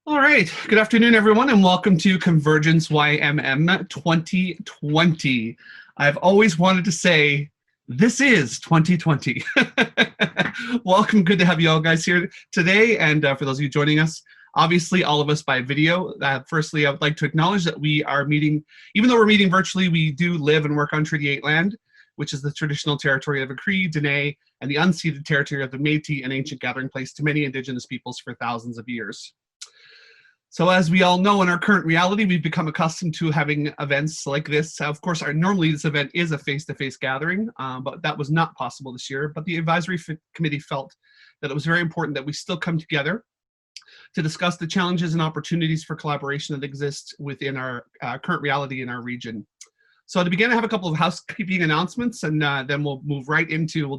All right. Good afternoon, everyone, and welcome to ConvergenceYMM 2020. I've always wanted to say, this is 2020. Welcome. Good to have you all guys here today. And for those of you joining us, obviously all of us by video. Firstly, I would like to acknowledge that we are meeting, even though we're meeting virtually, we do live and work on Treaty 8 land, which is the traditional territory of the Cree, Dene, and the unceded territory of the Métis, an ancient gathering place to many Indigenous peoples for thousands of years. So as we all know, in our current reality, we've become accustomed to having events like this. Of course, normally this event is a face-to-face gathering, but that was not possible this year. But the advisory committee felt that it was very important that we still come together to discuss the challenges and opportunities for collaboration that exist within our current reality in our region. So to begin, I have a couple of housekeeping announcements, and then we'll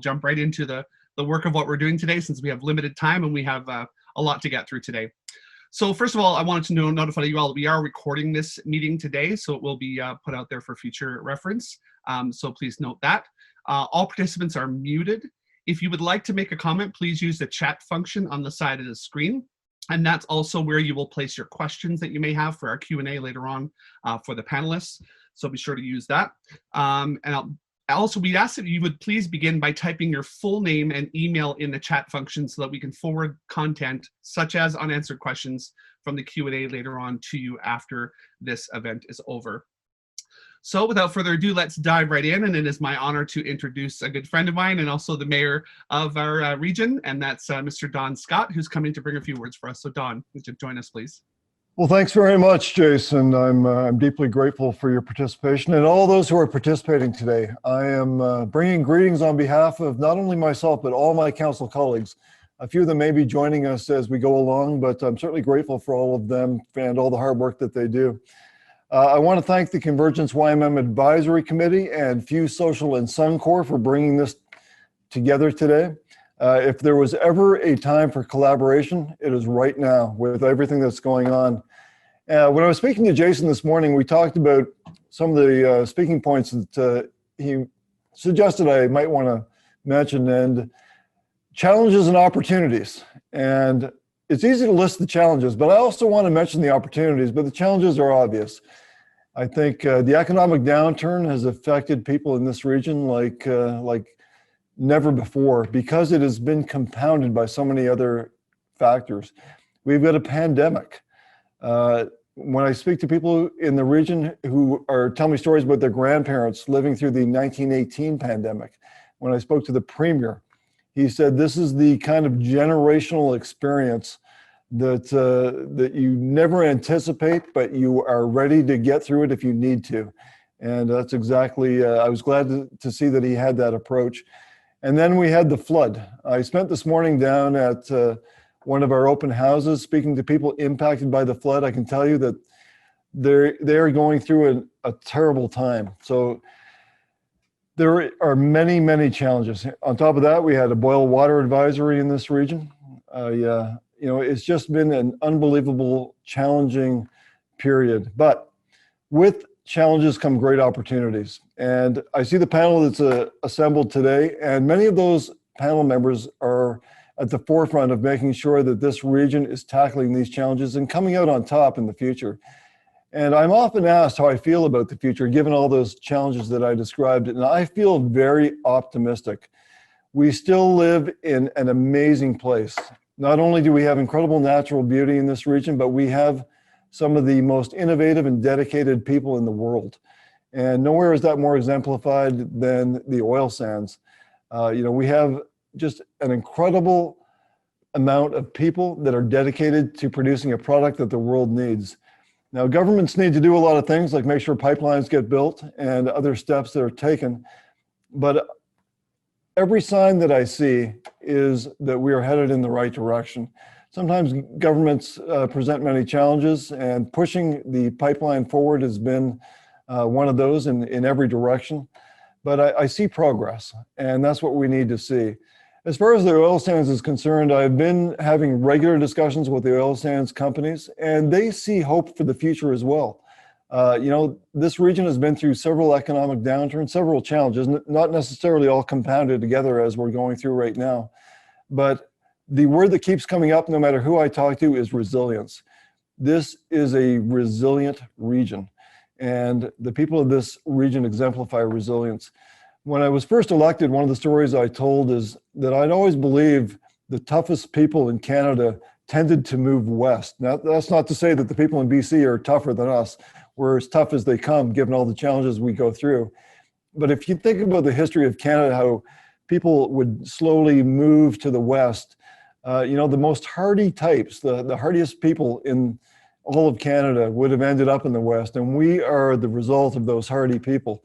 jump right into the work of what we're doing today, since we have limited time and we have a lot to get through today. So first of all, I wanted to notify you all that we are recording this meeting today, so it will be put out there for future reference. So please note that. All participants are muted. If you would like to make a comment, please use the chat function on the side of the screen. And that's also where you will place your questions that you may have for our Q&A later on for the panelists. So be sure to use that. Also, we'd ask that you would please begin by typing your full name and email in the chat function so that we can forward content such as unanswered questions from the Q&A later on to you after this event is over. So without further ado, let's dive right in. And it is my honor to introduce a good friend of mine and also the mayor of our region, and that's Mr. Don Scott, who's coming to bring a few words for us. So Don, would you join us, please? Well, thanks very much, Jason. I'm deeply grateful for your participation and all those who are participating today. I am bringing greetings on behalf of not only myself, but all my council colleagues. A few of them may be joining us as we go along, but I'm certainly grateful for all of them and all the hard work that they do. I want to thank the ConvergenceYMM Advisory Committee and Fuse Social and Suncor for bringing this together today. If there was ever a time for collaboration, it is right now with everything that's going on. When I was speaking to Jason this morning, we talked about some of the speaking points that he suggested I might want to mention, and challenges and opportunities. And it's easy to list the challenges, but I also want to mention the opportunities, but the challenges are obvious. I think the economic downturn has affected people in this region like never before, because it has been compounded by so many other factors. We've got a pandemic. When I speak to people in the region who are telling me stories about their grandparents living through the 1918 pandemic, when I spoke to the premier, he said this is the kind of generational experience that you never anticipate, but you are ready to get through it if you need to. And that's exactly, I was glad to see that he had that approach. And then we had the flood. I spent this morning down at one of our open houses speaking to people impacted by the flood. I can tell you that they are going through a terrible time. So there are many, many challenges. On top of that, we had a boil water advisory in this region. You know, it's just been an unbelievable, challenging period. But with challenges come great opportunities. And I see the panel that's assembled today, and many of those panel members are at the forefront of making sure that this region is tackling these challenges and coming out on top in the future. And I'm often asked how I feel about the future, given all those challenges that I described, and I feel very optimistic. We still live in an amazing place. Not only do we have incredible natural beauty in this region, but we have some of the most innovative and dedicated people in the world. And nowhere is that more exemplified than the oil sands. You know, we have just an incredible amount of people that are dedicated to producing a product that the world needs. Now, governments need to do a lot of things, like make sure pipelines get built and other steps that are taken. But every sign that I see is that we are headed in the right direction. Sometimes governments present many challenges, and pushing the pipeline forward has been one of those in every direction. But I see progress, and that's what we need to see. As far as the oil sands is concerned, I've been having regular discussions with the oil sands companies, and they see hope for the future as well. You know, this region has been through several economic downturns, several challenges, not necessarily all compounded together as we're going through right now. But the word that keeps coming up, no matter who I talk to, is resilience. This is a resilient region, and the people of this region exemplify resilience. When I was first elected, one of the stories I told is that I'd always believed the toughest people in Canada tended to move west. Now, that's not to say that the people in BC are tougher than us. We're as tough as they come, given all the challenges we go through. But if you think about the history of Canada, how people would slowly move to the west, the most hardy types, the hardiest people in all of Canada would have ended up in the west, and we are the result of those hardy people.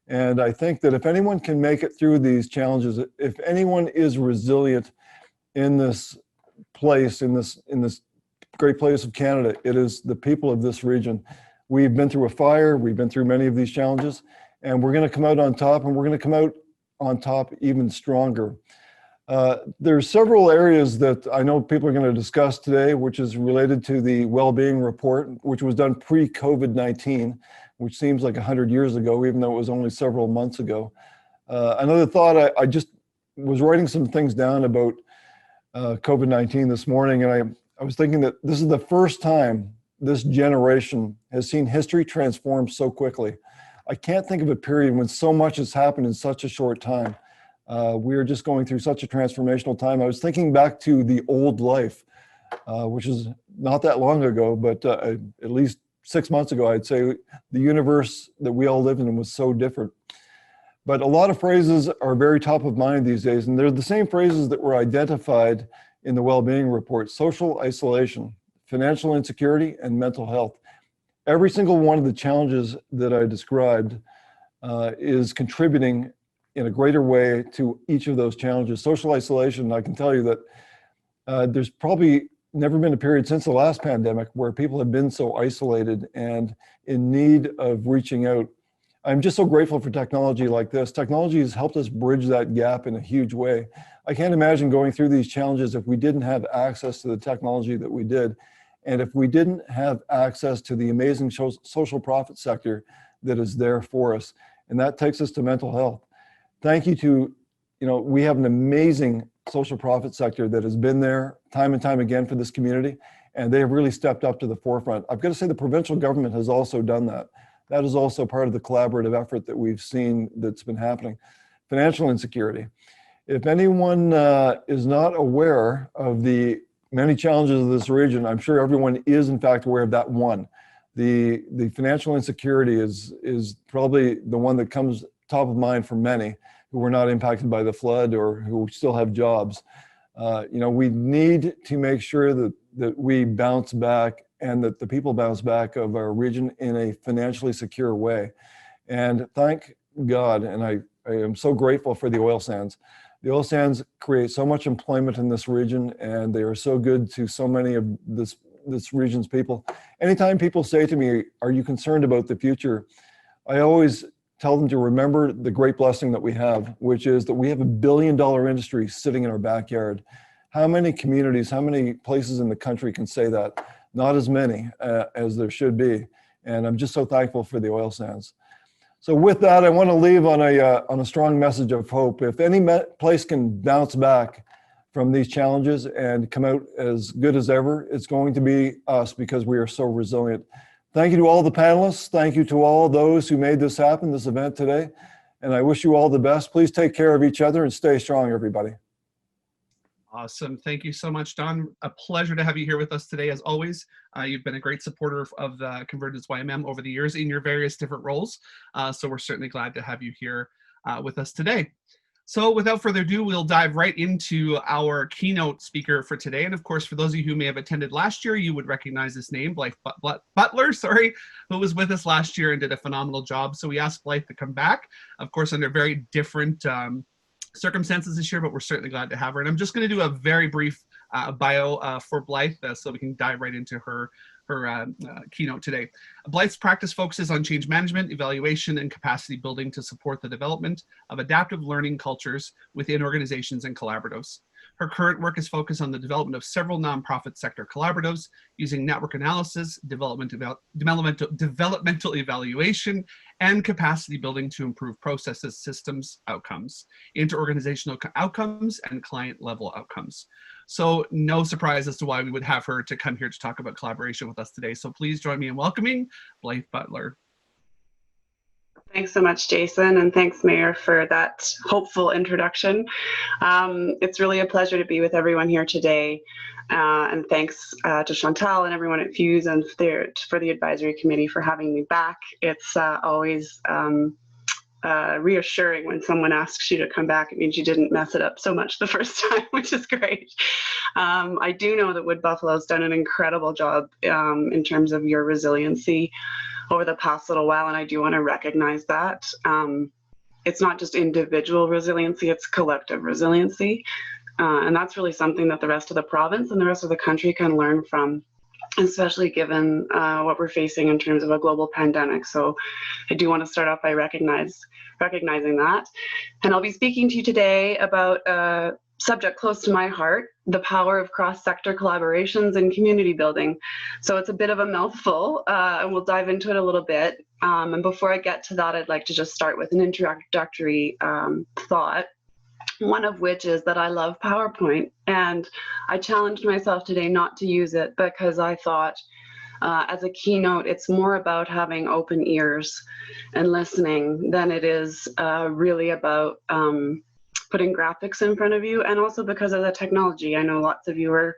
And I think that if anyone can make it through these challenges, if anyone is resilient in this place, in this great place of Canada, it is the people of this region. We've been through a fire, we've been through many of these challenges, and we're going to come out on top, and we're going to come out on top even stronger. There's several areas that I know people are going to discuss today, which is related to the well-being report, which was done pre-COVID-19, which seems like 100 years ago, even though it was only several months ago. Another thought, I just was writing some things down about COVID-19 this morning, and I was thinking that this is the first time this generation has seen history transform so quickly. I can't think of a period when so much has happened in such a short time. We are just going through such a transformational time. I was thinking back to the old life, which is not that long ago, but at least 6 months ago, I'd say the universe that we all live in was so different. But a lot of phrases are very top of mind these days, and they're the same phrases that were identified in the well-being report: social isolation, financial insecurity, and mental health. Every single one of the challenges that I described is contributing in a greater way to each of those challenges. Social isolation, I can tell you that there's probably never been a period since the last pandemic where people have been so isolated and in need of reaching out. I'm just so grateful for technology like this. Technology has helped us bridge that gap in a huge way. I can't imagine going through these challenges if we didn't have access to the technology that we did, and if we didn't have access to the amazing social profit sector that is there for us. And that takes us to mental health. Thank you to, we have an amazing social profit sector that has been there time and time again for this community, and they have really stepped up to the forefront. I've got to say the provincial government has also done that. That is also part of the collaborative effort that we've seen that's been happening. Financial insecurity. If anyone is not aware of the many challenges of this region, I'm sure everyone is in fact aware of that one. The financial insecurity is probably the one that comes top of mind for many who were not impacted by the flood or who still have jobs. We need to make sure that we bounce back and that the people bounce back of our region in a financially secure way. And thank God, and I am so grateful for the oil sands. The oil sands create so much employment in this region, and they are so good to so many of this region's people. Anytime people say to me, are you concerned about the future? I always tell them to remember the great blessing that we have, which is that we have $1 billion industry sitting in our backyard. How many communities, how many places in the country can say that? Not as many as there should be. And I'm just so thankful for the oil sands. So with that, I want to leave on a strong message of hope. If any place can bounce back from these challenges and come out as good as ever, it's going to be us, because we are so resilient. Thank you to all the panelists. Thank you to all those who made this happen, this event today. And I wish you all the best. Please take care of each other and stay strong, everybody. Awesome. Thank you so much, Don. A pleasure to have you here with us today, as always. You've been a great supporter of the ConvergenceYMM over the years in your various different roles. So we're certainly glad to have you here with us today. So without further ado, we'll dive right into our keynote speaker for today. And of course, for those of you who may have attended last year, you would recognize this name, Blythe Butler, who was with us last year and did a phenomenal job. So we asked Blythe to come back, of course, under very different circumstances this year, but we're certainly glad to have her. And I'm just going to do a very brief bio for Blythe so we can dive right into her keynote today. Blythe's practice focuses on change management, evaluation, and capacity building to support the development of adaptive learning cultures within organizations and collaboratives. Her current work is focused on the development of several nonprofit sector collaboratives using network analysis, developmental evaluation, and capacity building to improve processes, systems, outcomes, interorganizational outcomes, and client level outcomes. So no surprise as to why we would have her to come here to talk about collaboration with us today. So please join me in welcoming Blythe Butler. Thanks so much, Jason, and thanks, Mayor, for that hopeful introduction. It's really a pleasure to be with everyone here today, and thanks to Chantal and everyone at Fuse and for the advisory committee for having me back. It's always reassuring when someone asks you to come back. It means you didn't mess it up so much the first time, which is great. I do know that Wood Buffalo has done an incredible job in terms of your resiliency over the past little while, and I do want to recognize that. It's not just individual resiliency, it's collective resiliency. And that's really something that the rest of the province and the rest of the country can learn from, especially given what we're facing in terms of a global pandemic. So I do want to start off by recognizing that. And I'll be speaking to you today about a subject close to my heart, the power of cross-sector collaborations and community building. So it's a bit of a mouthful, and we'll dive into it a little bit. And before I get to that, I'd like to just start with an introductory thought. One of which is that I love PowerPoint, and I challenged myself today not to use it because I thought as a keynote, it's more about having open ears and listening than it is really about putting graphics in front of you, and also because of the technology. I know lots of you are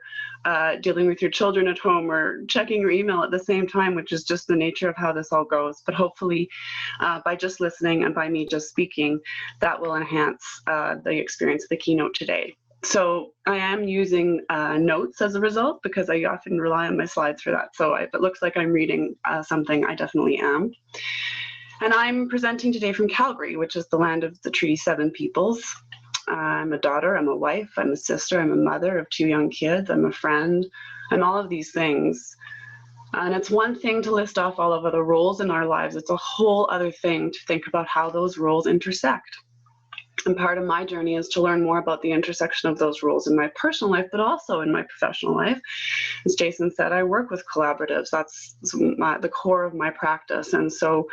dealing with your children at home or checking your email at the same time, which is just the nature of how this all goes. But hopefully by just listening and by me just speaking, that will enhance the experience of the keynote today. So I am using notes as a result because I often rely on my slides for that. So if it looks like I'm reading something, I definitely am. And I'm presenting today from Calgary, which is the land of the Treaty 7 peoples. I'm a daughter, I'm a wife, I'm a sister, I'm a mother of 2 young kids, I'm a friend, I'm all of these things. And it's one thing to list off all of the roles in our lives. It's a whole other thing to think about how those roles intersect. And part of my journey is to learn more about the intersection of those roles in my personal life, but also in my professional life. As Jason said, I work with collaboratives. That's the core of my practice. And so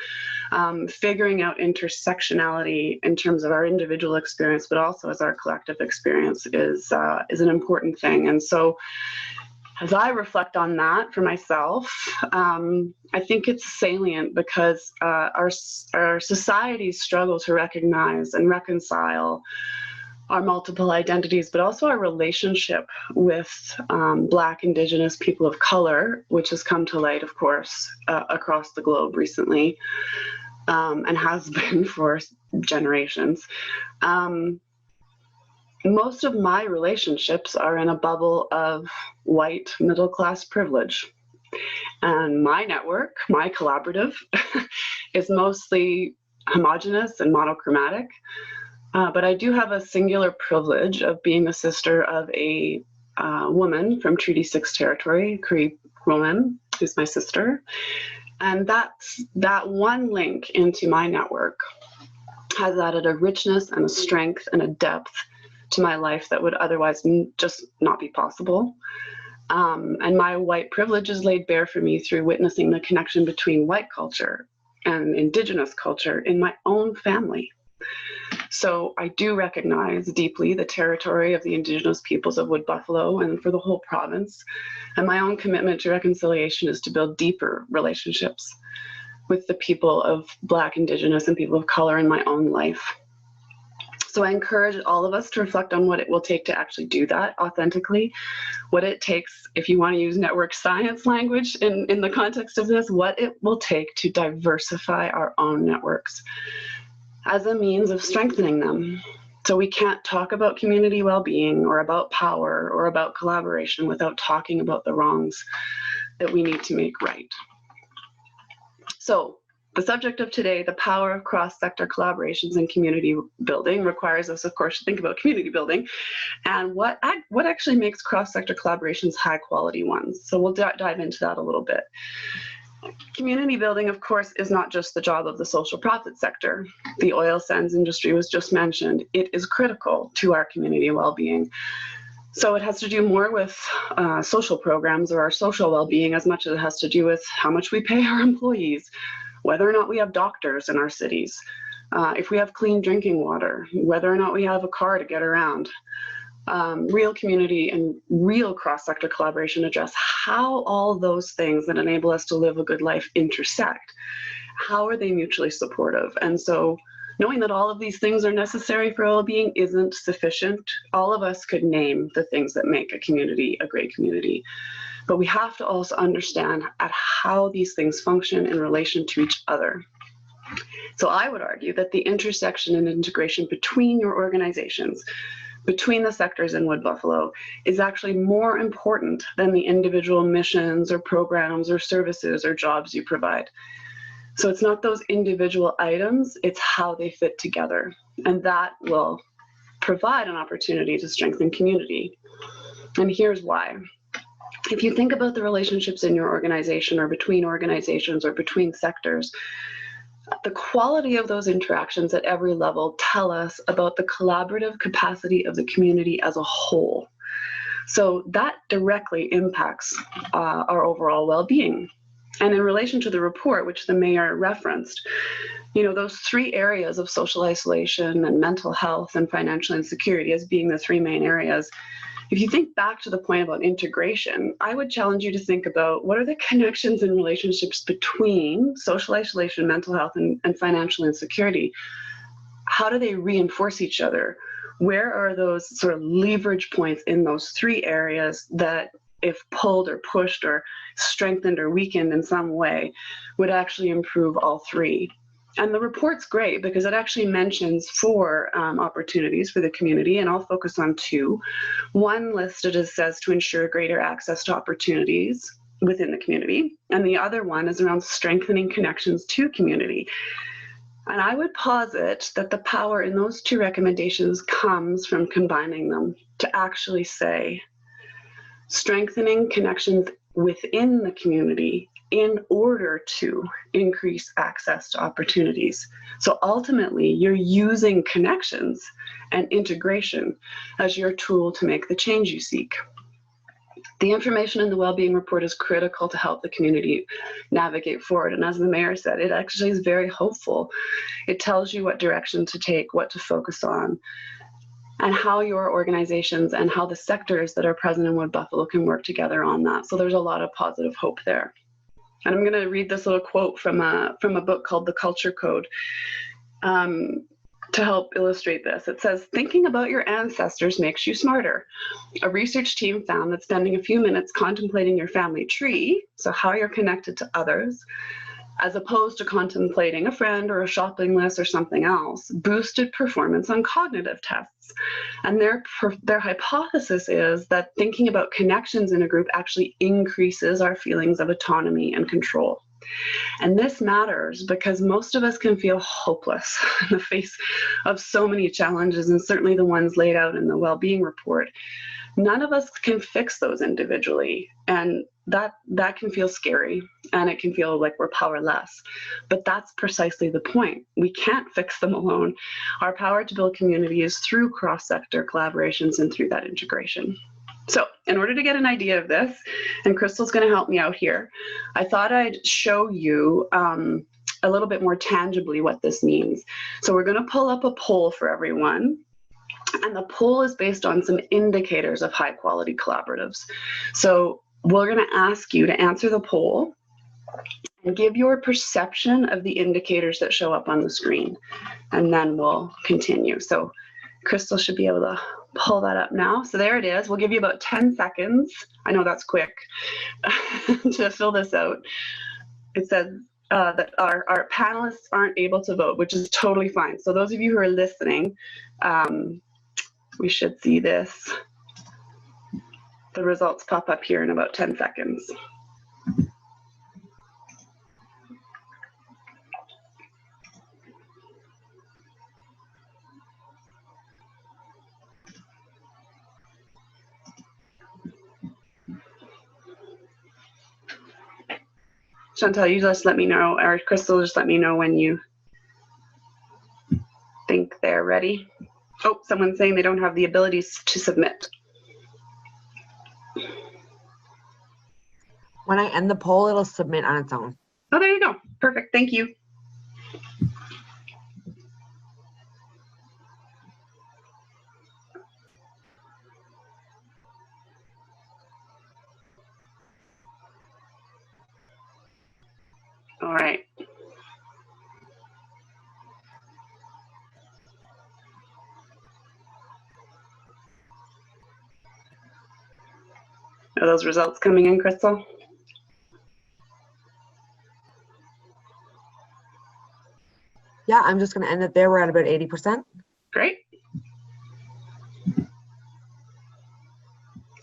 figuring out intersectionality in terms of our individual experience, but also as our collective experience is an important thing. And so as I reflect on that for myself, I think it's salient because our societies struggle to recognize and reconcile our multiple identities, but also our relationship with Black, Indigenous, people of color, which has come to light, of course, across the globe recently, and has been for generations. Most of my relationships are in a bubble of white middle-class privilege. And my network, my collaborative, is mostly homogenous and monochromatic. But I do have a singular privilege of being the sister of a woman from Treaty 6 territory, Cree woman, who's my sister. And that one link into my network has added a richness and a strength and a depth to my life that would otherwise just not be possible. And my white privilege is laid bare for me through witnessing the connection between white culture and Indigenous culture in my own family. So I do recognize deeply the territory of the Indigenous peoples of Wood Buffalo and for the whole province. And my own commitment to reconciliation is to build deeper relationships with the people of Black, Indigenous, and people of color in my own life. So I encourage all of us to reflect on what it will take to actually do that authentically, what it takes, if you want to use network science language in the context of this, what it will take to diversify our own networks as a means of strengthening them. So we can't talk about community well-being or about power or about collaboration without talking about the wrongs that we need to make right. So the subject of today, the power of cross-sector collaborations and community building, requires us, of course, to think about community building and what actually makes cross-sector collaborations high-quality ones. So we'll dive into that a little bit. Community building, of course, is not just the job of the social profit sector. The oil sands industry was just mentioned. It is critical to our community well-being. So it has to do more with social programs or our social well-being as much as it has to do with how much we pay our employees, whether or not we have doctors in our cities, if we have clean drinking water, whether or not we have a car to get around. real community and real cross-sector collaboration address how all those things that enable us to live a good life intersect. How are they mutually supportive? And so knowing that all of these things are necessary for well-being isn't sufficient. All of us could name the things that make a community a great community, but we have to also understand at how these things function in relation to each other. So I would argue that the intersection and integration between your organizations, between the sectors in Wood Buffalo, is actually more important than the individual missions or programs or services or jobs you provide. So it's not those individual items, it's how they fit together. And that will provide an opportunity to strengthen community. And here's why. If you think about the relationships in your organization or between organizations or between sectors, the quality of those interactions at every level tell us about the collaborative capacity of the community as a whole. So that directly impacts our overall well-being. And in relation to the report, which the mayor referenced, those three areas of social isolation and mental health and financial insecurity as being the three main areas. If you think back to the point about integration, I would challenge you to think about what are the connections and relationships between social isolation, mental health, and financial insecurity. How do they reinforce each other? Where are those sort of leverage points in those three areas that, if pulled or pushed or strengthened or weakened in some way, would actually improve all three? And the report's great because it actually mentions four opportunities for the community, and I'll focus on two. One listed as says to ensure greater access to opportunities within the community, and the other one is around strengthening connections to community. And I would posit that the power in those two recommendations comes from combining them to actually say, strengthening connections within the community in order to increase access to opportunities. So ultimately, you're using connections and integration as your tool to make the change you seek. The information in the Wellbeing Report is critical to help the community navigate forward. And as the mayor said, it actually is very hopeful. It tells you what direction to take, what to focus on, and how your organizations and how the sectors that are present in Wood Buffalo can work together on that. So there's a lot of positive hope there. And I'm going to read this little quote from a book called The Culture Code to help illustrate this. It says, thinking about your ancestors makes you smarter. A research team found that spending a few minutes contemplating your family tree, so how you're connected to others, as opposed to contemplating a friend or a shopping list or something else, boosted performance on cognitive tests. And their hypothesis is that thinking about connections in a group actually increases our feelings of autonomy and control. And this matters because most of us can feel hopeless in the face of so many challenges, and certainly the ones laid out in the Wellbeing Report. None of us can fix those individually, and that can feel scary, and it can feel like we're powerless. But that's precisely the point. We can't fix them alone. Our power to build community is through cross-sector collaborations and through that integration. So in order to get an idea of this, and Crystal's going to help me out here, I thought I'd show you a little bit more tangibly what this means. So we're going to pull up a poll for everyone. And the poll is based on some indicators of high quality collaboratives. So we're going to ask you to answer the poll and give your perception of the indicators that show up on the screen. And then we'll continue. So Crystal should be able to pull that up now. So there it is. We'll give you about 10 seconds. I know that's quick to fill this out. It says that our panelists aren't able to vote, which is totally fine. So those of you who are listening, we should see this. The results pop up here in about 10 seconds. Chantal, you just let me know, or Crystal, just let me know when you think they're ready. Oh, someone's saying they don't have the abilities to submit. When I end the poll, it'll submit on its own. Oh, there you go. Perfect. Thank you. All right. Are those results coming in, Crystal? Yeah, I'm just going to end it there. We're at about 80%. Great.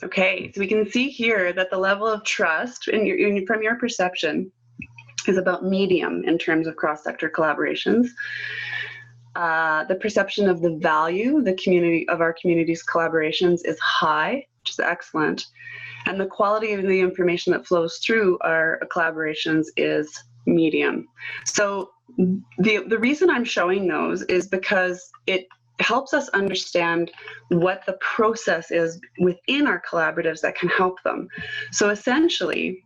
Okay, so we can see here that the level of trust from your perception is about medium in terms of cross-sector collaborations. The perception of the value of our community's collaborations is high, which is excellent. And the quality of the information that flows through our collaborations is medium. So the reason I'm showing those is because it helps us understand what the process is within our collaboratives that can help them. So essentially,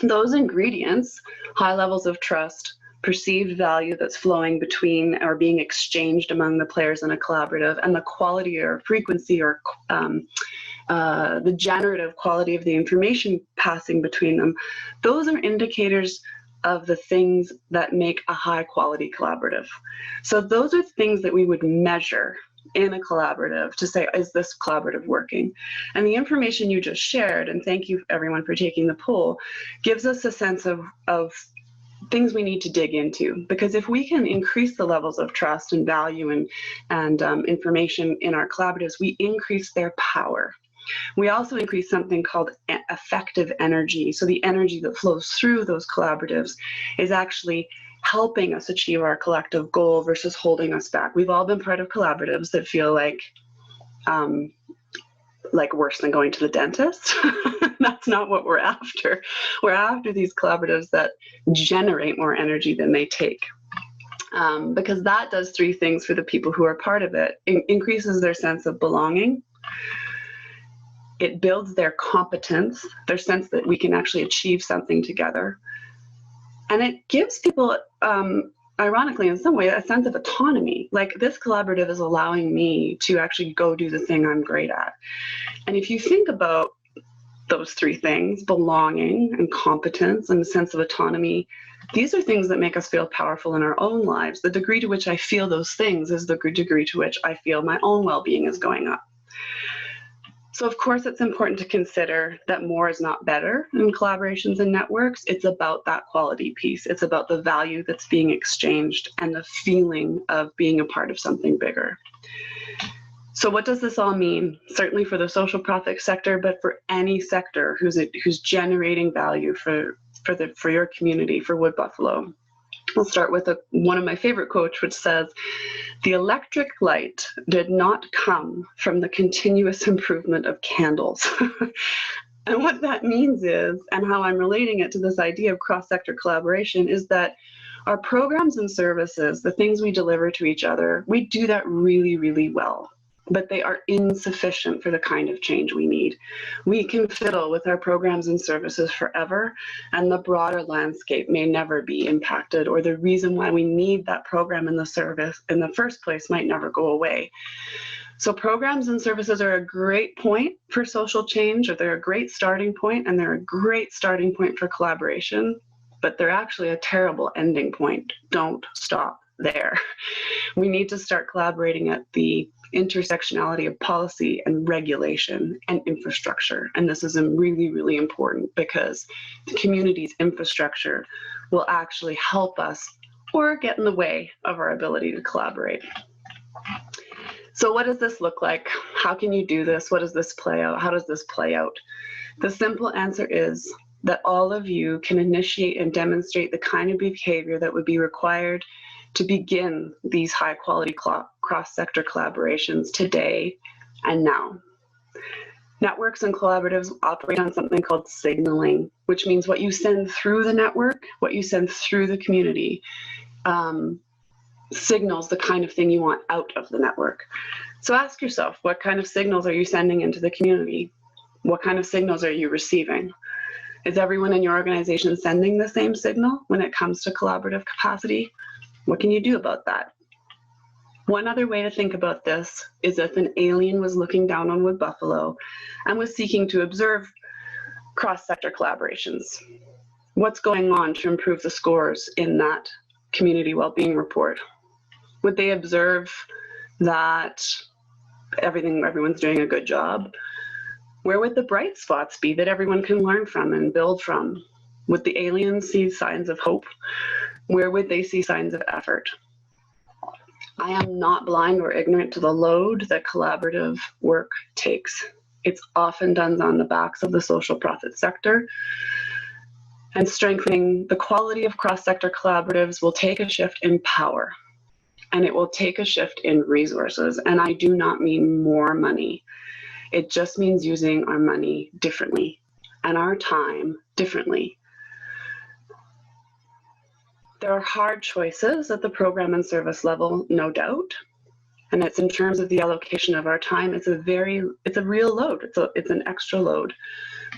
those ingredients, high levels of trust, perceived value that's flowing between or being exchanged among the players in a collaborative, and the quality or frequency or the generative quality of the information passing between them, those are indicators of the things that make a high quality collaborative. So those are things that we would measure in a collaborative to say, is this collaborative working? And the information you just shared, and thank you everyone for taking the poll, gives us a sense of things we need to dig into. Because if we can increase the levels of trust and value and information in our collaboratives, we increase their power. We also increase something called effective energy. So the energy that flows through those collaboratives is actually helping us achieve our collective goal versus holding us back. We've all been part of collaboratives that feel like worse than going to the dentist. That's not what we're after. We're after these collaboratives that generate more energy than they take. Because that does three things for the people who are part of it. It increases their sense of belonging. It builds their competence, their sense that we can actually achieve something together. And it gives people, ironically, in some way, a sense of autonomy. Like, this collaborative is allowing me to actually go do the thing I'm great at. And if you think about those three things, belonging and competence and a sense of autonomy, these are things that make us feel powerful in our own lives. The degree to which I feel those things is the degree to which I feel my own well-being is going up. So of course, it's important to consider that more is not better in collaborations and networks. It's about that quality piece. It's about the value that's being exchanged and the feeling of being a part of something bigger. So what does this all mean? Certainly for the social profit sector, but for any sector who's generating value for your community, for Wood Buffalo. We'll start with one of my favorite quotes, which says, "The electric light did not come from the continuous improvement of candles." And what that means is, and how I'm relating it to this idea of cross-sector collaboration, is that our programs and services, the things we deliver to each other, we do that really, really well. But they are insufficient for the kind of change we need. We can fiddle with our programs and services forever, and the broader landscape may never be impacted, or the reason why we need that program and the service in the first place might never go away. So programs and services are a great point for social change, or they're a great starting point, and they're a great starting point for collaboration, but they're actually a terrible ending point. Don't stop there. We need to start collaborating at the intersectionality of policy and regulation and infrastructure. And this is really, really important, because the community's infrastructure will actually help us or get in the way of our ability to collaborate. So what does this look like? How can you do this? What does this play out? How does this play out? The simple answer is that all of you can initiate and demonstrate the kind of behavior that would be required to begin these high quality cross-sector collaborations today and now. Networks and collaboratives operate on something called signaling, which means what you send through the network, what you send through the community, signals the kind of thing you want out of the network. So ask yourself, what kind of signals are you sending into the community? What kind of signals are you receiving? Is everyone in your organization sending the same signal when it comes to collaborative capacity? What can you do about that? One other way to think about this is if an alien was looking down on Wood Buffalo and was seeking to observe cross-sector collaborations. What's going on to improve the scores in that community well-being report? Would they observe that everyone's doing a good job? Where would the bright spots be that everyone can learn from and build from? Would the aliens see signs of hope? Where would they see signs of effort? I am not blind or ignorant to the load that collaborative work takes. It's often done on the backs of the social profit sector, and strengthening the quality of cross-sector collaboratives will take a shift in power, and it will take a shift in resources. And I do not mean more money. It just means using our money differently and our time differently. There are hard choices at the program and service level, no doubt. And it's in terms of the allocation of our time, it's a real load. It's an extra load,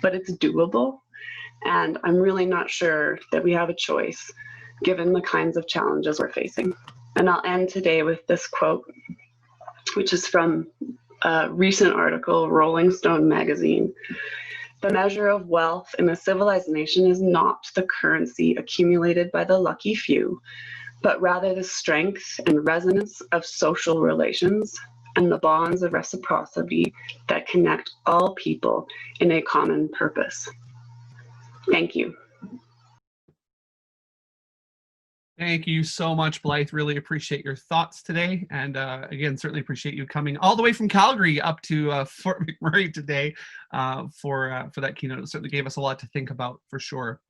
but it's doable. And I'm really not sure that we have a choice given the kinds of challenges we're facing. And I'll end today with this quote, which is from a recent article, Rolling Stone magazine. The measure of wealth in a civilized nation is not the currency accumulated by the lucky few, but rather the strength and resonance of social relations and the bonds of reciprocity that connect all people in a common purpose. Thank you. Thank you so much, Blythe. Really appreciate your thoughts today. And again, certainly appreciate you coming all the way from Calgary up to Fort McMurray today for that keynote. It certainly gave us a lot to think about for sure.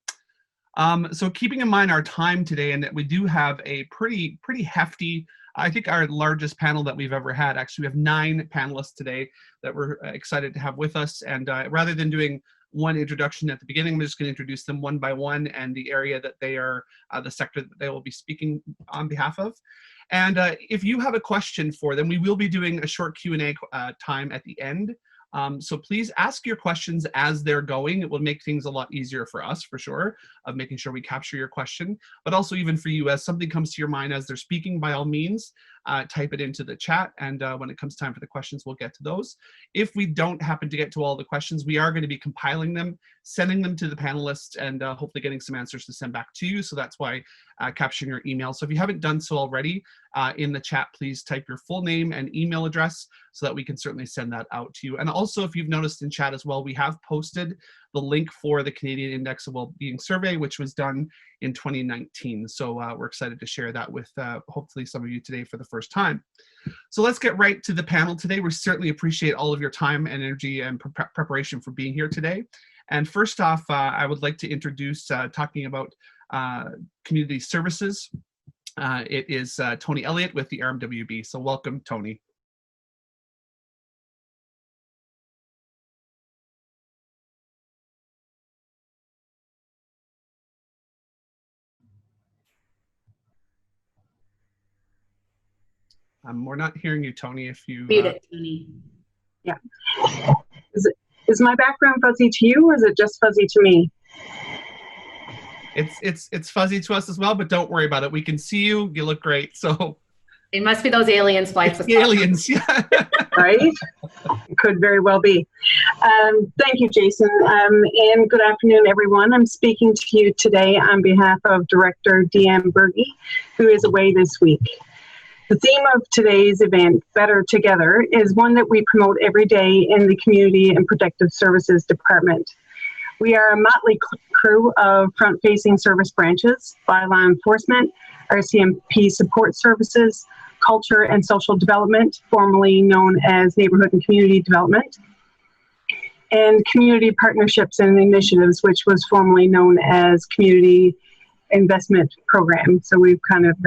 So keeping in mind our time today, and that we do have a pretty hefty, I think our largest panel that we've ever had. Actually, we have 9 panelists today that we're excited to have with us. And rather than doing one introduction at the beginning, I'm just going to introduce them one by one and the area that they are, the sector that they will be speaking on behalf of. And if you have a question for them, we will be doing a short Q&A time at the end. So please ask your questions as they're going. It will make things a lot easier for us, for sure, of making sure we capture your question, but also even for you, as something comes to your mind as they're speaking, by all means, type it into the chat. And when it comes time for the questions, we'll get to those. If we don't happen to get to all the questions, we are going to be compiling them, sending them to the panelists, and hopefully getting some answers to send back to you. So that's why capturing your email. So if you haven't done so already, in the chat, please type your full name and email address so that we can certainly send that out to you. And also, if you've noticed in chat as well, we have posted the link for the Canadian Index of Wellbeing Survey, which was done in 2019. So we're excited to share that with hopefully some of you today for the first time. So let's get right to the panel today. We certainly appreciate all of your time and energy and preparation for being here today. And first off, I would like to introduce, talking about community services, it is Tony Elliott with the RMWB. So welcome, Tony. We're not hearing you, Tony. If you mute it, Tony. Yeah. Is my background fuzzy to you, or is it just fuzzy to me? It's fuzzy to us as well, but don't worry about it. We can see you. You look great. So it must be those aliens flights. Aliens, yeah. Right? It could very well be. Thank you, Jason. And good afternoon, everyone. I'm speaking to you today on behalf of Director Deanne Berge, who is away this week. The theme of today's event, Better Together, is one that we promote every day in the Community and Protective Services Department. We are a motley crew of front-facing service branches, bylaw enforcement, RCMP support services, culture and social development, formerly known as neighborhood and community development, and community partnerships and initiatives, which was formerly known as community investment program. So we've kind of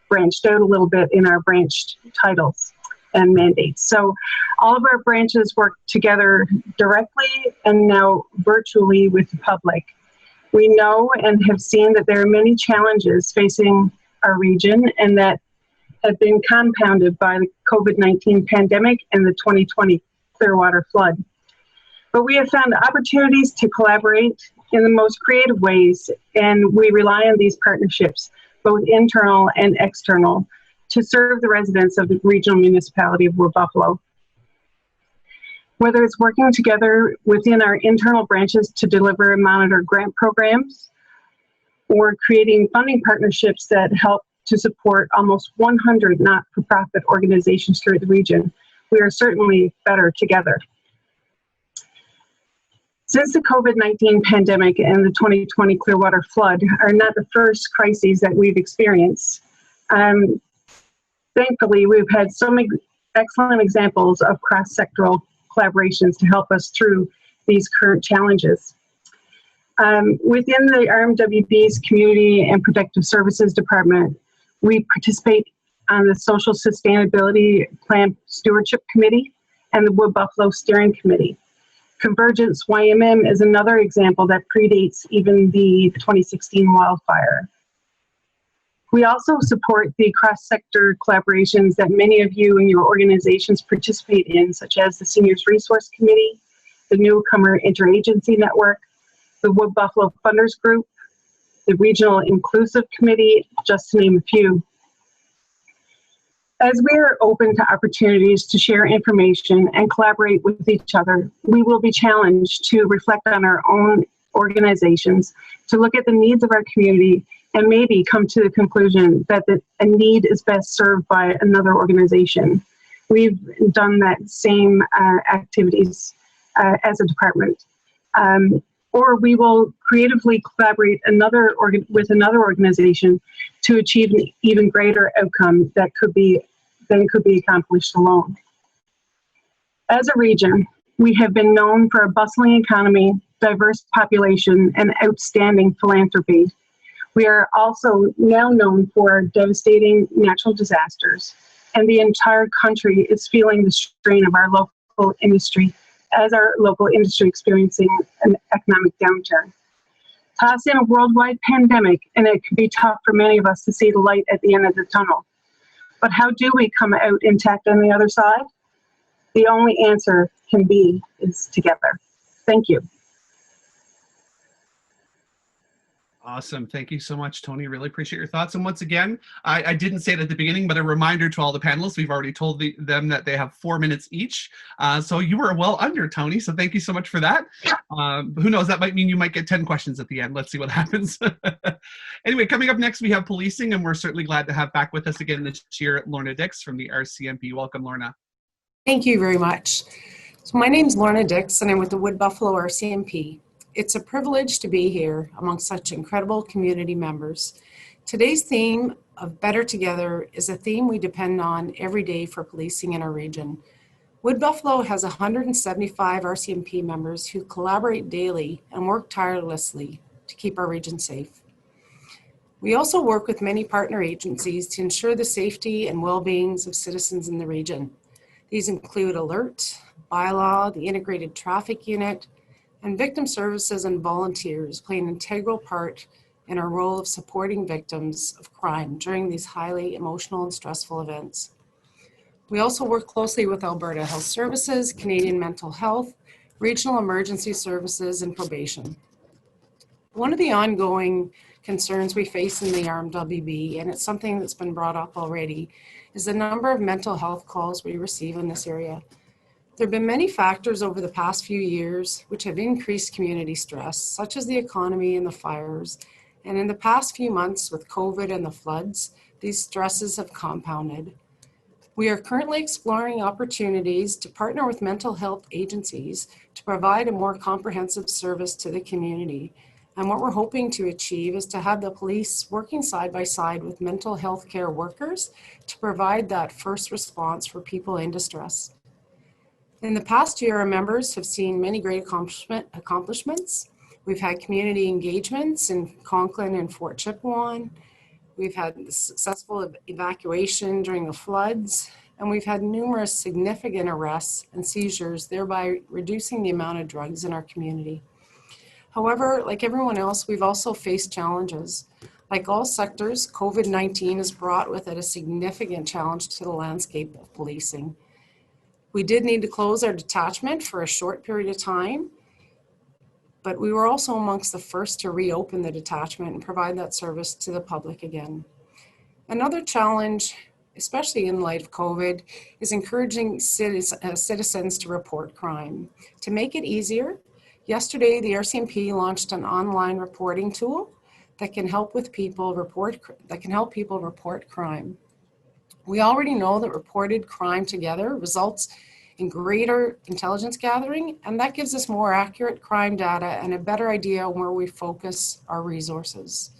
branched out a little bit in our branched titles and mandates. So all of our branches work together directly and now virtually with the public. We know and have seen that there are many challenges facing our region and that have been compounded by the COVID-19 pandemic and the 2020 Clearwater flood. But we have found opportunities to collaborate in the most creative ways, and we rely on these partnerships, both internal and external, to serve the residents of the regional municipality of Wood Buffalo. Whether it's working together within our internal branches to deliver and monitor grant programs, or creating funding partnerships that help to support almost 100 not-for-profit organizations throughout the region. We are certainly better together. Since the COVID-19 pandemic and the 2020 Clearwater flood are not the first crises that we've experienced, thankfully we've had so many excellent examples of cross-sectoral collaborations to help us through these current challenges. Within the RMWB's Community and Protective Services Department, we participate on the Social Sustainability Plan Stewardship Committee and the Wood Buffalo Steering Committee. ConvergenceYMM is another example that predates even the 2016 wildfire. We also support the cross-sector collaborations that many of you and your organizations participate in, such as the Seniors Resource Committee, the Newcomer Interagency Network, the Wood Buffalo Funders Group, the Regional Inclusive Committee, just to name a few. As we are open to opportunities to share information and collaborate with each other, we will be challenged to reflect on our own organizations, to look at the needs of our community, and maybe come to the conclusion that a need is best served by another organization. We've done that same activities as a department. Or we will creatively collaborate with another organization to achieve an even greater outcome that could be accomplished alone. As a region, we have been known for a bustling economy, diverse population, and outstanding philanthropy. We are also now known for devastating natural disasters, and the entire country is feeling the strain of our local industry experiencing an economic downturn. Toss in a worldwide pandemic, and it can be tough for many of us to see the light at the end of the tunnel. But how do we come out intact on the other side? The only answer is together. Thank you. Awesome. Thank you so much, Tony. Really appreciate your thoughts. And once again, I didn't say it at the beginning, but a reminder to all the panelists, we've already told them that they have 4 minutes each. So you were well under, Tony. So thank you so much for that. Who knows, that might mean you might get 10 questions at the end. Let's see what happens. Anyway, coming up next, we have policing, and we're certainly glad to have back with us again this year, Lorna Dix from the RCMP. Welcome, Lorna. Thank you very much. So my name's Lorna Dix, and I'm with the Wood Buffalo RCMP. It's a privilege to be here among such incredible community members. Today's theme of Better Together is a theme we depend on every day for policing in our region. Wood Buffalo has 175 RCMP members who collaborate daily and work tirelessly to keep our region safe. We also work with many partner agencies to ensure the safety and well-being of citizens in the region. These include Alert, Bylaw, the Integrated Traffic Unit, and victim services and volunteers play an integral part in our role of supporting victims of crime during these highly emotional and stressful events. We also work closely with Alberta Health Services, Canadian Mental Health, Regional Emergency Services, and Probation. One of the ongoing concerns we face in the RMWB, and it's something that's been brought up already, is the number of mental health calls we receive in this area. There have been many factors over the past few years which have increased community stress, such as the economy and the fires. And in the past few months with COVID and the floods, these stresses have compounded. We are currently exploring opportunities to partner with mental health agencies to provide a more comprehensive service to the community. And what we're hoping to achieve is to have the police working side by side with mental health care workers to provide that first response for people in distress. In the past year, our members have seen many great accomplishments. We've had community engagements in Conklin and Fort Chipewyan. We've had successful evacuation during the floods, and we've had numerous significant arrests and seizures, thereby reducing the amount of drugs in our community. However, like everyone else, we've also faced challenges. Like all sectors, COVID-19 has brought with it a significant challenge to the landscape of policing. We did need to close our detachment for a short period of time, but we were also amongst the first to reopen the detachment and provide that service to the public again. Another challenge, especially in light of COVID, is encouraging citizens to report crime. To make it easier, yesterday the RCMP launched an online reporting tool that can help people report crime. We already know that reported crime together results in greater intelligence gathering, and that gives us more accurate crime data and a better idea on where we focus our resources.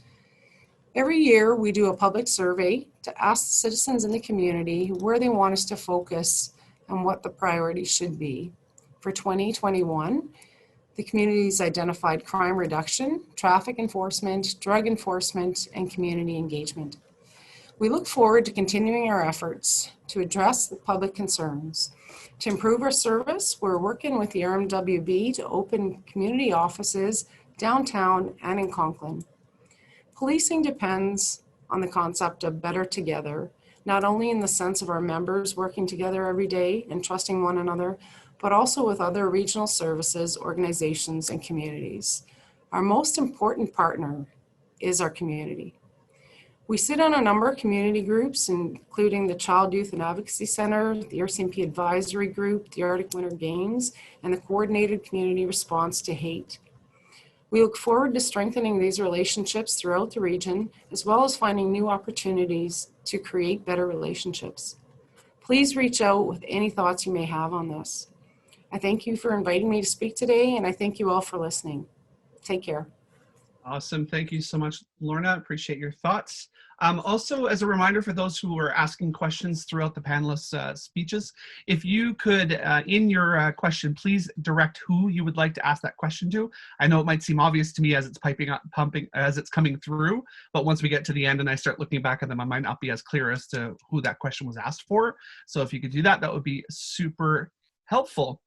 Every year, we do a public survey to ask citizens in the community where they want us to focus and what the priorities should be. For 2021, the community's identified crime reduction, traffic enforcement, drug enforcement, and community engagement. We look forward to continuing our efforts to address the public concerns. To improve our service, we're working with the RMWB to open community offices downtown and in Conklin. Policing depends on the concept of better together, not only in the sense of our members working together every day and trusting one another, but also with other regional services, organizations, and communities. Our most important partner is our community. We sit on a number of community groups, including the Child, Youth, and Advocacy Center, the RCMP Advisory Group, the Arctic Winter Games, and the Coordinated Community Response to Hate. We look forward to strengthening these relationships throughout the region, as well as finding new opportunities to create better relationships. Please reach out with any thoughts you may have on this. I thank you for inviting me to speak today, and I thank you all for listening. Take care. Awesome. Thank you so much, Lorna. Appreciate your thoughts. Also, as a reminder for those who are asking questions throughout the panelists' speeches, if you could, in your question, please direct who you would like to ask that question to. I know it might seem obvious to me as it's as it's coming through, but once we get to the end and I start looking back at them, I might not be as clear as to who that question was asked for. So if you could do that, that would be super helpful.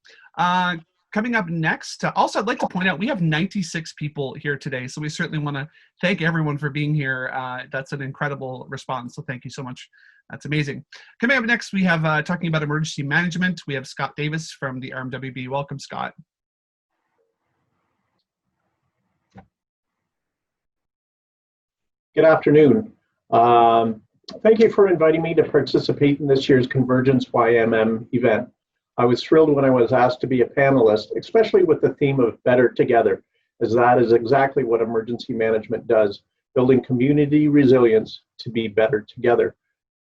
Coming up next, also I'd like to point out we have 96 people here today, so we certainly want to thank everyone for being here. That's an incredible response, so thank you so much. That's amazing. Coming up next, we have talking about emergency management. We have Scott Davis from the RMWB. Welcome, Scott. Good afternoon. Thank you for inviting me to participate in this year's ConvergenceYMM event. I was thrilled when I was asked to be a panelist, especially with the theme of better together, as that is exactly what emergency management does, building community resilience to be better together.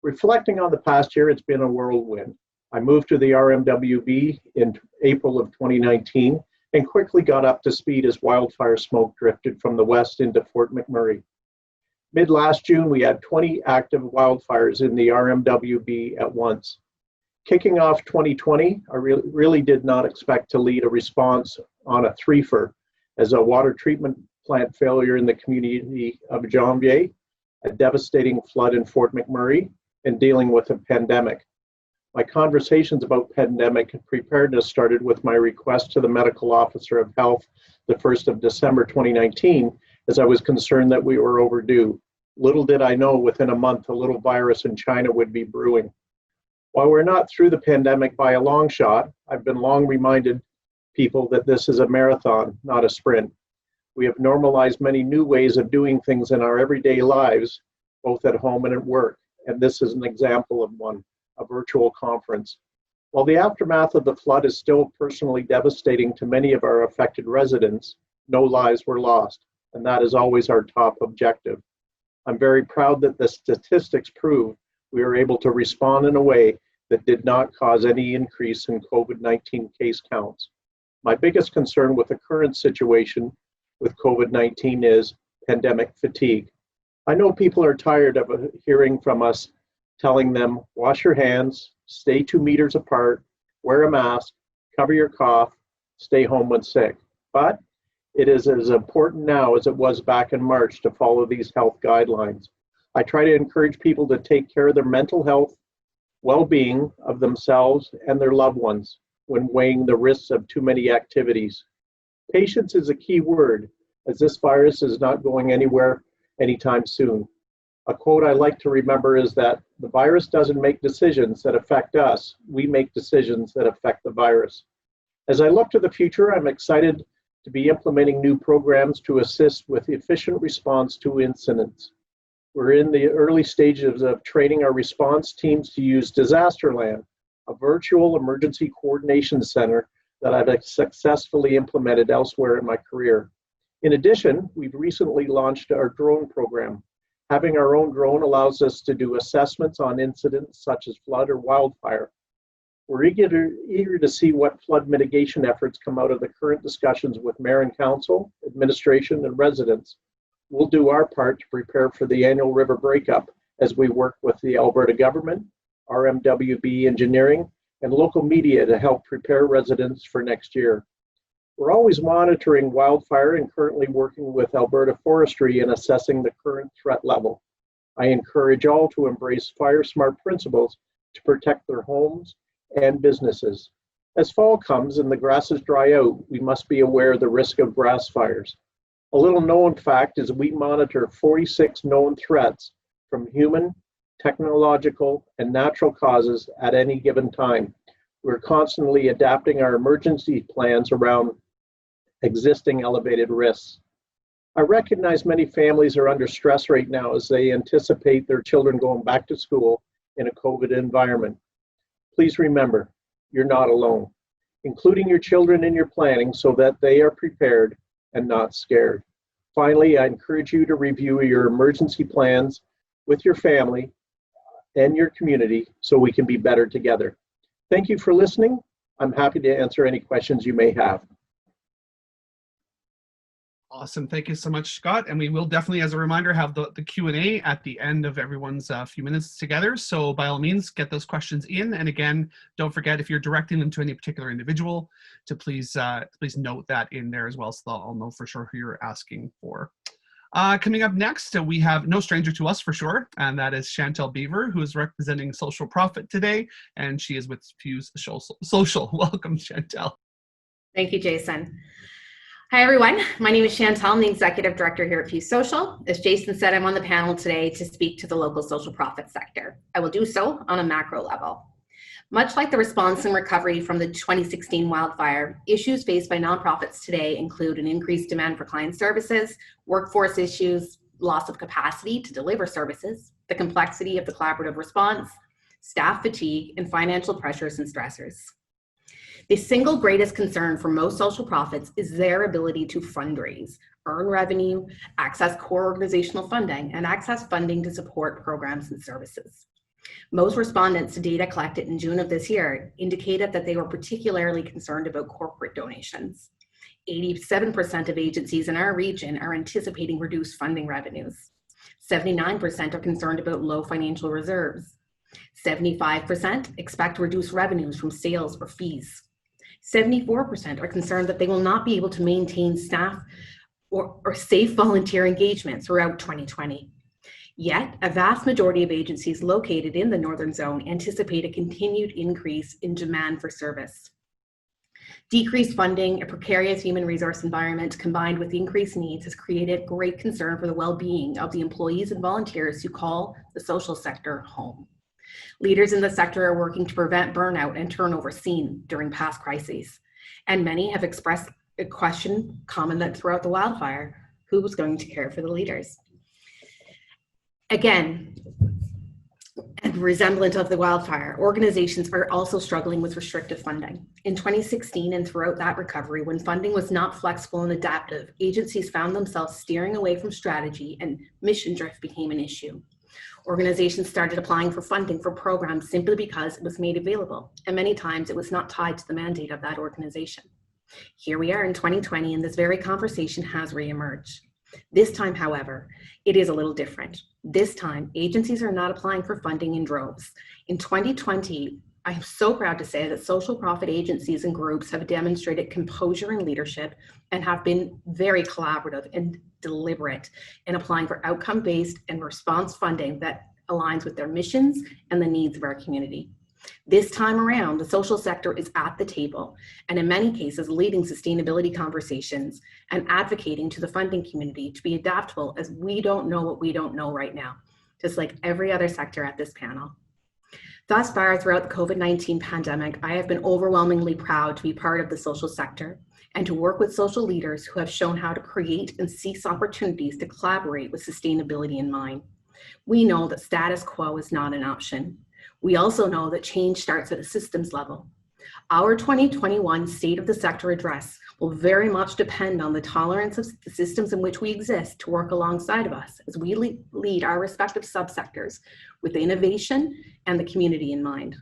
Reflecting on the past year, it's been a whirlwind. I moved to the RMWB in April of 2019 and quickly got up to speed as wildfire smoke drifted from the west into Fort McMurray. Mid last June, we had 20 active wildfires in the RMWB at once. Kicking off 2020, I really did not expect to lead a response on a threefer, as a water treatment plant failure in the community of Janvier, a devastating flood in Fort McMurray, and dealing with a pandemic. My conversations about pandemic preparedness started with my request to the medical officer of health the 1st of December 2019, as I was concerned that we were overdue. Little did I know within a month a little virus in China would be brewing. While we're not through the pandemic by a long shot, I've been long reminded people that this is a marathon, not a sprint. We have normalized many new ways of doing things in our everyday lives, both at home and at work, and this is an example of one, a virtual conference. While the aftermath of the flood is still personally devastating to many of our affected residents, no lives were lost, and that is always our top objective. I'm very proud that the statistics prove we were able to respond in a way that did not cause any increase in COVID-19 case counts. My biggest concern with the current situation with COVID-19 is pandemic fatigue. I know people are tired of hearing from us telling them, wash your hands, stay 2 meters apart, wear a mask, cover your cough, stay home when sick. But it is as important now as it was back in March to follow these health guidelines. I try to encourage people to take care of their mental health, well-being of themselves and their loved ones when weighing the risks of too many activities. Patience is a key word, as this virus is not going anywhere anytime soon. A quote I like to remember is that the virus doesn't make decisions that affect us, we make decisions that affect the virus. As I look to the future, I'm excited to be implementing new programs to assist with the efficient response to incidents. We're in the early stages of training our response teams to use Disasterland, a virtual emergency coordination center that I've successfully implemented elsewhere in my career. In addition, we've recently launched our drone program. Having our own drone allows us to do assessments on incidents such as flood or wildfire. We're eager to see what flood mitigation efforts come out of the current discussions with Mayor and Council, administration, and residents. We'll do our part to prepare for the annual river breakup as we work with the Alberta government, RMWB Engineering, and local media to help prepare residents for next year. We're always monitoring wildfire and currently working with Alberta Forestry in assessing the current threat level. I encourage all to embrace fire smart principles to protect their homes and businesses. As fall comes and the grasses dry out, we must be aware of the risk of grass fires. A little known fact is we monitor 46 known threats from human, technological, and natural causes at any given time. We're constantly adapting our emergency plans around existing elevated risks. I recognize many families are under stress right now as they anticipate their children going back to school in a COVID environment. Please remember, you're not alone, including your children in your planning so that they are prepared and not scared. Finally, I encourage you to review your emergency plans with your family and your community so we can be better together. Thank you for listening. I'm happy to answer any questions you may have. Awesome. Thank you so much, Scott. And we will definitely, as a reminder, have the Q&A at the end of everyone's few minutes together. So by all means, get those questions in. And again, don't forget if you're directing them to any particular individual to please note that in there as well, so I'll know for sure who you're asking for. Coming up next, we have no stranger to us for sure, and that is Chantel Beaver, who is representing Social Profit today, and she is with Fuse Social. Welcome, Chantel. Thank you, Jason. Hi, everyone. My name is Chantel. I'm the Executive Director here at Fuse Social. As Jason said, I'm on the panel today to speak to the local social profit sector. I will do so on a macro level. Much like the response and recovery from the 2016 wildfire, issues faced by nonprofits today include an increased demand for client services, workforce issues, loss of capacity to deliver services, the complexity of the collaborative response, staff fatigue, and financial pressures and stressors. The single greatest concern for most social profits is their ability to fundraise, earn revenue, access core organizational funding, and access funding to support programs and services. Most respondents to data collected in June of this year indicated that they were particularly concerned about corporate donations. 87% of agencies in our region are anticipating reduced funding revenues. 79% are concerned about low financial reserves. 75% expect reduced revenues from sales or fees. 74% are concerned that they will not be able to maintain staff or safe volunteer engagement throughout 2020. Yet, a vast majority of agencies located in the Northern Zone anticipate a continued increase in demand for service. Decreased funding, a precarious human resource environment combined with increased needs has created great concern for the well-being of the employees and volunteers who call the social sector home. Leaders in the sector are working to prevent burnout and turnover seen during past crises. And many have expressed a question common that throughout the wildfire, who was going to care for the leaders? Again, and resemblant of the wildfire, organizations are also struggling with restrictive funding. In 2016 and throughout that recovery, when funding was not flexible and adaptive, agencies found themselves steering away from strategy and mission drift became an issue. Organizations started applying for funding for programs simply because it was made available, and many times it was not tied to the mandate of that organization. Here we are in 2020, and this very conversation has reemerged. This time, however, it is a little different. This time, agencies are not applying for funding in droves. In 2020, I am so proud to say that social profit agencies and groups have demonstrated composure and leadership and have been very collaborative and deliberate in applying for outcome-based and response funding that aligns with their missions and the needs of our community. This time around, the social sector is at the table and in many cases leading sustainability conversations and advocating to the funding community to be adaptable as we don't know what we don't know right now, just like every other sector at this panel. Thus far, throughout the COVID-19 pandemic, I have been overwhelmingly proud to be part of the social sector and to work with social leaders who have shown how to create and seize opportunities to collaborate with sustainability in mind. We know that status quo is not an option. We also know that change starts at a systems level. Our 2021 State of the Sector address will very much depend on the tolerance of the systems in which we exist to work alongside of us as we lead our respective subsectors with innovation and the community in mind.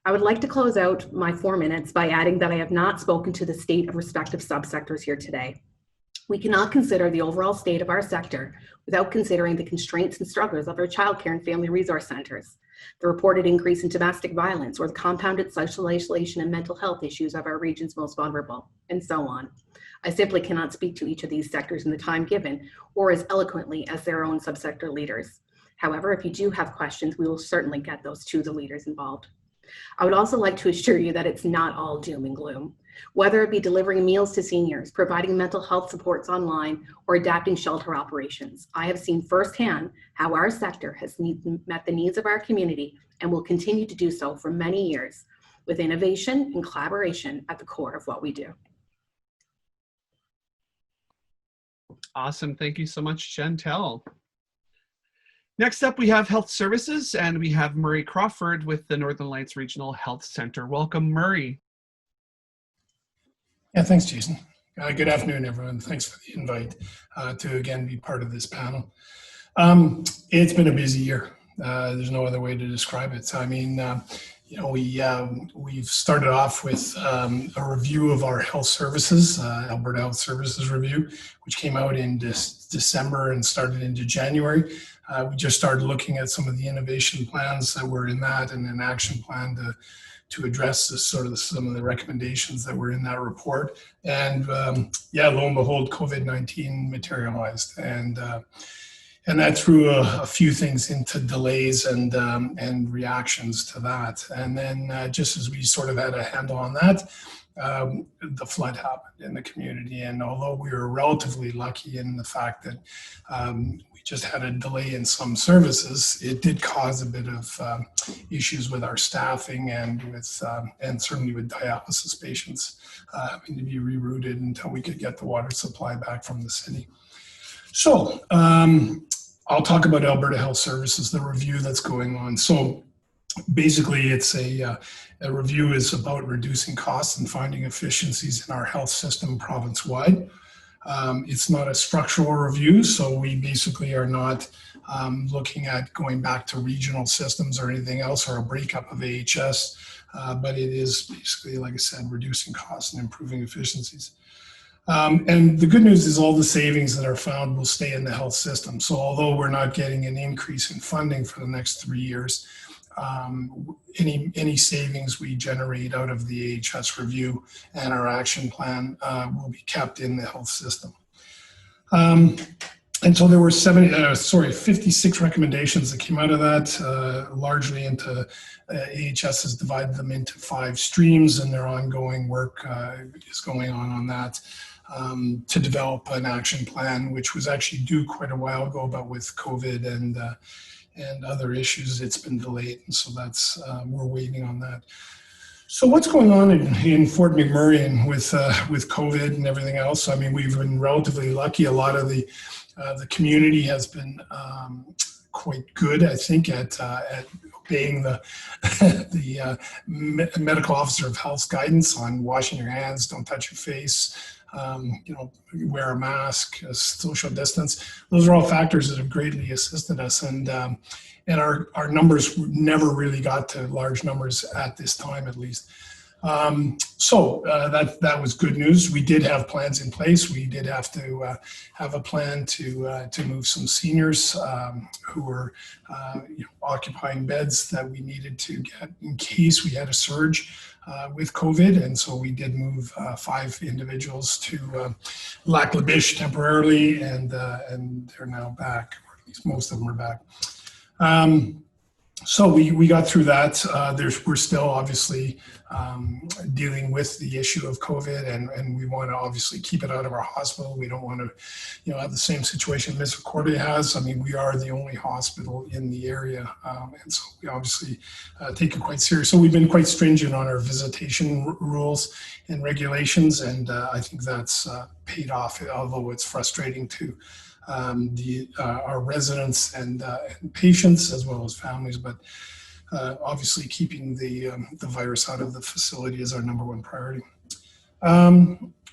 I would like to close out my 4 minutes by adding that I have not spoken to the state of respective subsectors here today. We cannot consider the overall state of our sector without considering the constraints and struggles of our childcare and family resource centers, the reported increase in domestic violence, or the compounded social isolation and mental health issues of our region's most vulnerable, and so on. I simply cannot speak to each of these sectors in the time given or as eloquently as their own subsector leaders. However, if you do have questions, we will certainly get those to the leaders involved. I would also like to assure you that it's not all doom and gloom. Whether it be delivering meals to seniors, providing mental health supports online, or adapting shelter operations, I have seen firsthand how our sector has met the needs of our community and will continue to do so for many years, with innovation and collaboration at the core of what we do. Awesome. Thank you so much, Chantel. Next up, we have Health Services, and we have Murray Crawford with the Northern Lights Regional Health Center. Welcome, Murray. Yeah, thanks, Jason. Good afternoon, everyone. Thanks for the invite to again be part of this panel. It's been a busy year. There's no other way to describe it. So, I mean, you know, we've started off with a review of our health services, Alberta Health Services Review, which came out in December and started into January. We just started looking at some of the innovation plans that were in that and an action plan to address this, sort of some of the recommendations that were in that report. And yeah, lo and behold, COVID-19 materialized. And that threw a few things into delays and reactions to that. And then just as we sort of had a handle on that, the flood happened in the community. And although we were relatively lucky in the fact that we just had a delay in some services, it did cause a bit of issues with our staffing and with and certainly with dialysis patients having to be rerouted until we could get the water supply back from the city. So I'll talk about Alberta Health Services, the review that's going on. So basically, it's a review is about reducing costs and finding efficiencies in our health system province-wide. It's not a structural review, so we basically are not looking at going back to regional systems or anything else or a breakup of AHS, but it is basically, like I said, reducing costs and improving efficiencies. And the good news is all the savings that are found will stay in the health system. So although we're not getting an increase in funding for the next 3 years, any savings we generate out of the AHS review and our action plan will be kept in the health system. And so there were 56 recommendations that came out of that, largely into AHS has divided them into 5 streams, and their ongoing work is going on that to develop an action plan, which was actually due quite a while ago, but with COVID and other issues, it's been delayed. And so that's, we're waiting on that. So what's going on in Fort McMurray and with COVID and everything else? I mean, we've been relatively lucky. A lot of the community has been quite good, I think, at obeying the medical officer of health's guidance on washing your hands, don't touch your face, you know, wear a mask, social distance. Those are all factors that have greatly assisted us, and our numbers never really got to large numbers at this time, at least. So that was good news. We did have plans in place. We did have to have a plan to move some seniors who were you know, occupying beds that we needed to get in case we had a surge with COVID. And so we did move 5 individuals to Lac La Biche temporarily, and they're now back, or at least most of them are back. So we got through that. We're still obviously dealing with the issue of COVID, and we want to obviously keep it out of our hospital. We don't want to, you know, have the same situation Misericordia has. I mean, we are the only hospital in the area, and so we obviously take it quite serious. So we've been quite stringent on our visitation rules and regulations, and I think that's paid off, although it's frustrating to our residents and patients as well as families, but obviously keeping the virus out of the facility is our #1 priority.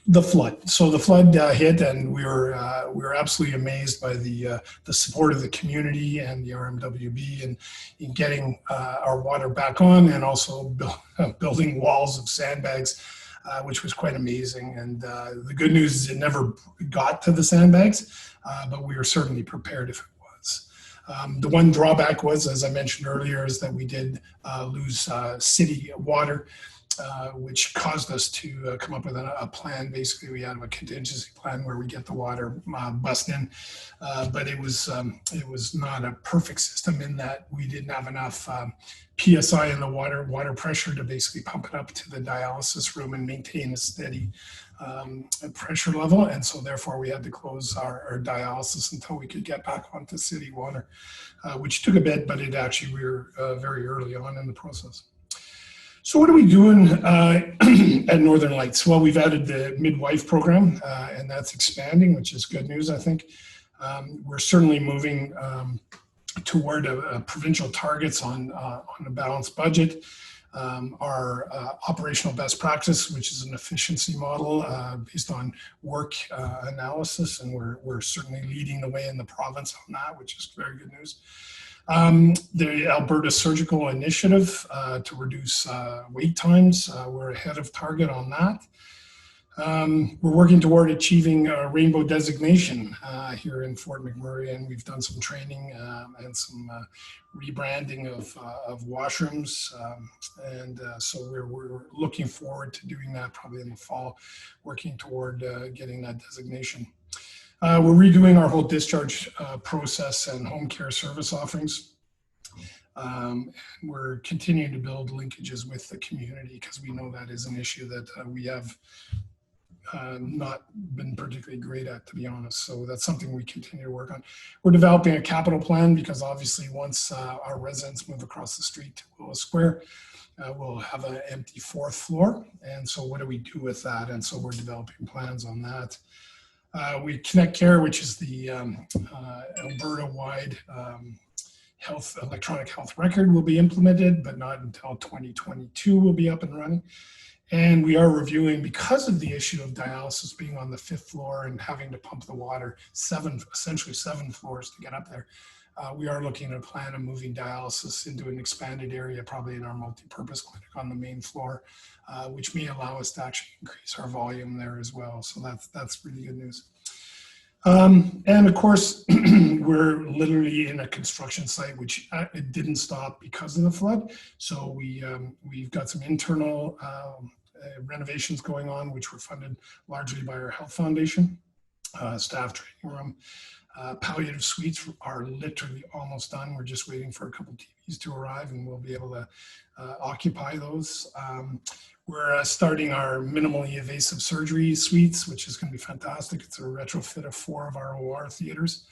The flood. So the flood hit, and we were absolutely amazed by the support of the community and the RMWB in getting our water back on, and also building walls of sandbags, which was quite amazing. And the good news is it never got to the sandbags, but we were certainly prepared if it was. The one drawback was, as I mentioned earlier, is that we did lose city water, which caused us to come up with a plan. Basically, we had a contingency plan where we get the water bust in, but it was not a perfect system in that we didn't have enough PSI in the water pressure to basically pump it up to the dialysis room and maintain a steady pressure level. And so therefore we had to close our dialysis until we could get back onto city water, which took a bit, but it actually, we were very early on in the process. So what are we doing at Northern Lights? Well, we've added the midwife program, and that's expanding, which is good news, I think. We're certainly moving toward provincial targets on a balanced budget. Our operational best practice, which is an efficiency model based on work analysis, and we're certainly leading the way in the province on that, which is very good news. The Alberta Surgical Initiative to reduce wait times, we're ahead of target on that. We're working toward achieving a rainbow designation here in Fort McMurray, and we've done some training and some rebranding of washrooms, and so we're looking forward to doing that probably in the fall, working toward getting that designation. We're redoing our whole discharge process and home care service offerings. We're continuing to build linkages with the community because we know that is an issue that we have not been particularly great at, to be honest. So that's something we continue to work on. We're developing a capital plan because obviously once our residents move across the street to Willow Square, we'll have an empty 4th floor. And so what do we do with that? And so we're developing plans on that. We Connect Care, which is the Alberta-wide electronic health record, will be implemented, but not until 2022 will be up and running. And we are reviewing, because of the issue of dialysis being on the 5th floor and having to pump the water essentially 7 floors to get up there, we are looking at a plan of moving dialysis into an expanded area, probably in our multi-purpose clinic on the main floor, which may allow us to actually increase our volume there as well. So that's really good news. And of course, we're literally in a construction site, which it didn't stop because of the flood. So we've got some internal renovations going on, which were funded largely by our health foundation, staff training room. Palliative suites are literally almost done. We're just waiting for a couple TVs to arrive, and we'll be able to occupy those. We're starting our minimally invasive surgery suites, which is going to be fantastic. It's a retrofit of 4 of our OR theaters.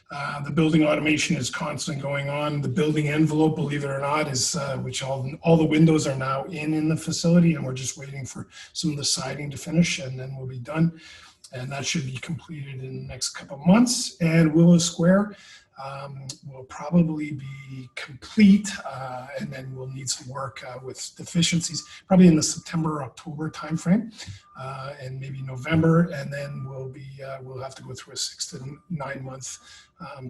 The building automation is constantly going on. The building envelope, believe it or not, is which all the windows are now in the facility, and we're just waiting for some of the siding to finish, and then we'll be done. And that should be completed in the next couple of months. And Willow Square will probably be complete, and then we'll need some work with deficiencies, probably in the September-October timeframe, and maybe November. And then we'll have to go through a 6 to 9 month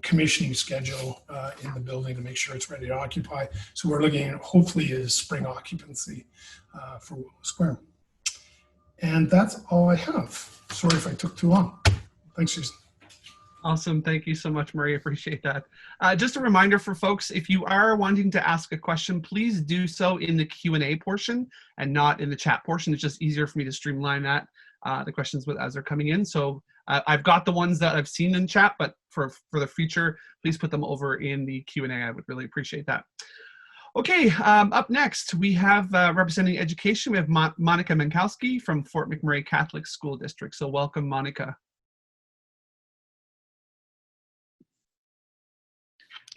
commissioning schedule in the building to make sure it's ready to occupy. So we're looking at hopefully a spring occupancy for Willow Square. And that's all I have. Sorry if I took too long. Thanks, Jason. Awesome. Thank you so much, Murray. Appreciate that. Just a reminder for folks, if you are wanting to ask a question, please do so in the Q&A portion and not in the chat portion. It's just easier for me to streamline that, the questions as they're coming in. So I've got the ones that I've seen in chat, but for the future, please put them over in the Q&A. I would really appreciate that. Okay, up next, we have representing education. We have Monica Minkowski from Fort McMurray Catholic School District. So welcome, Monica.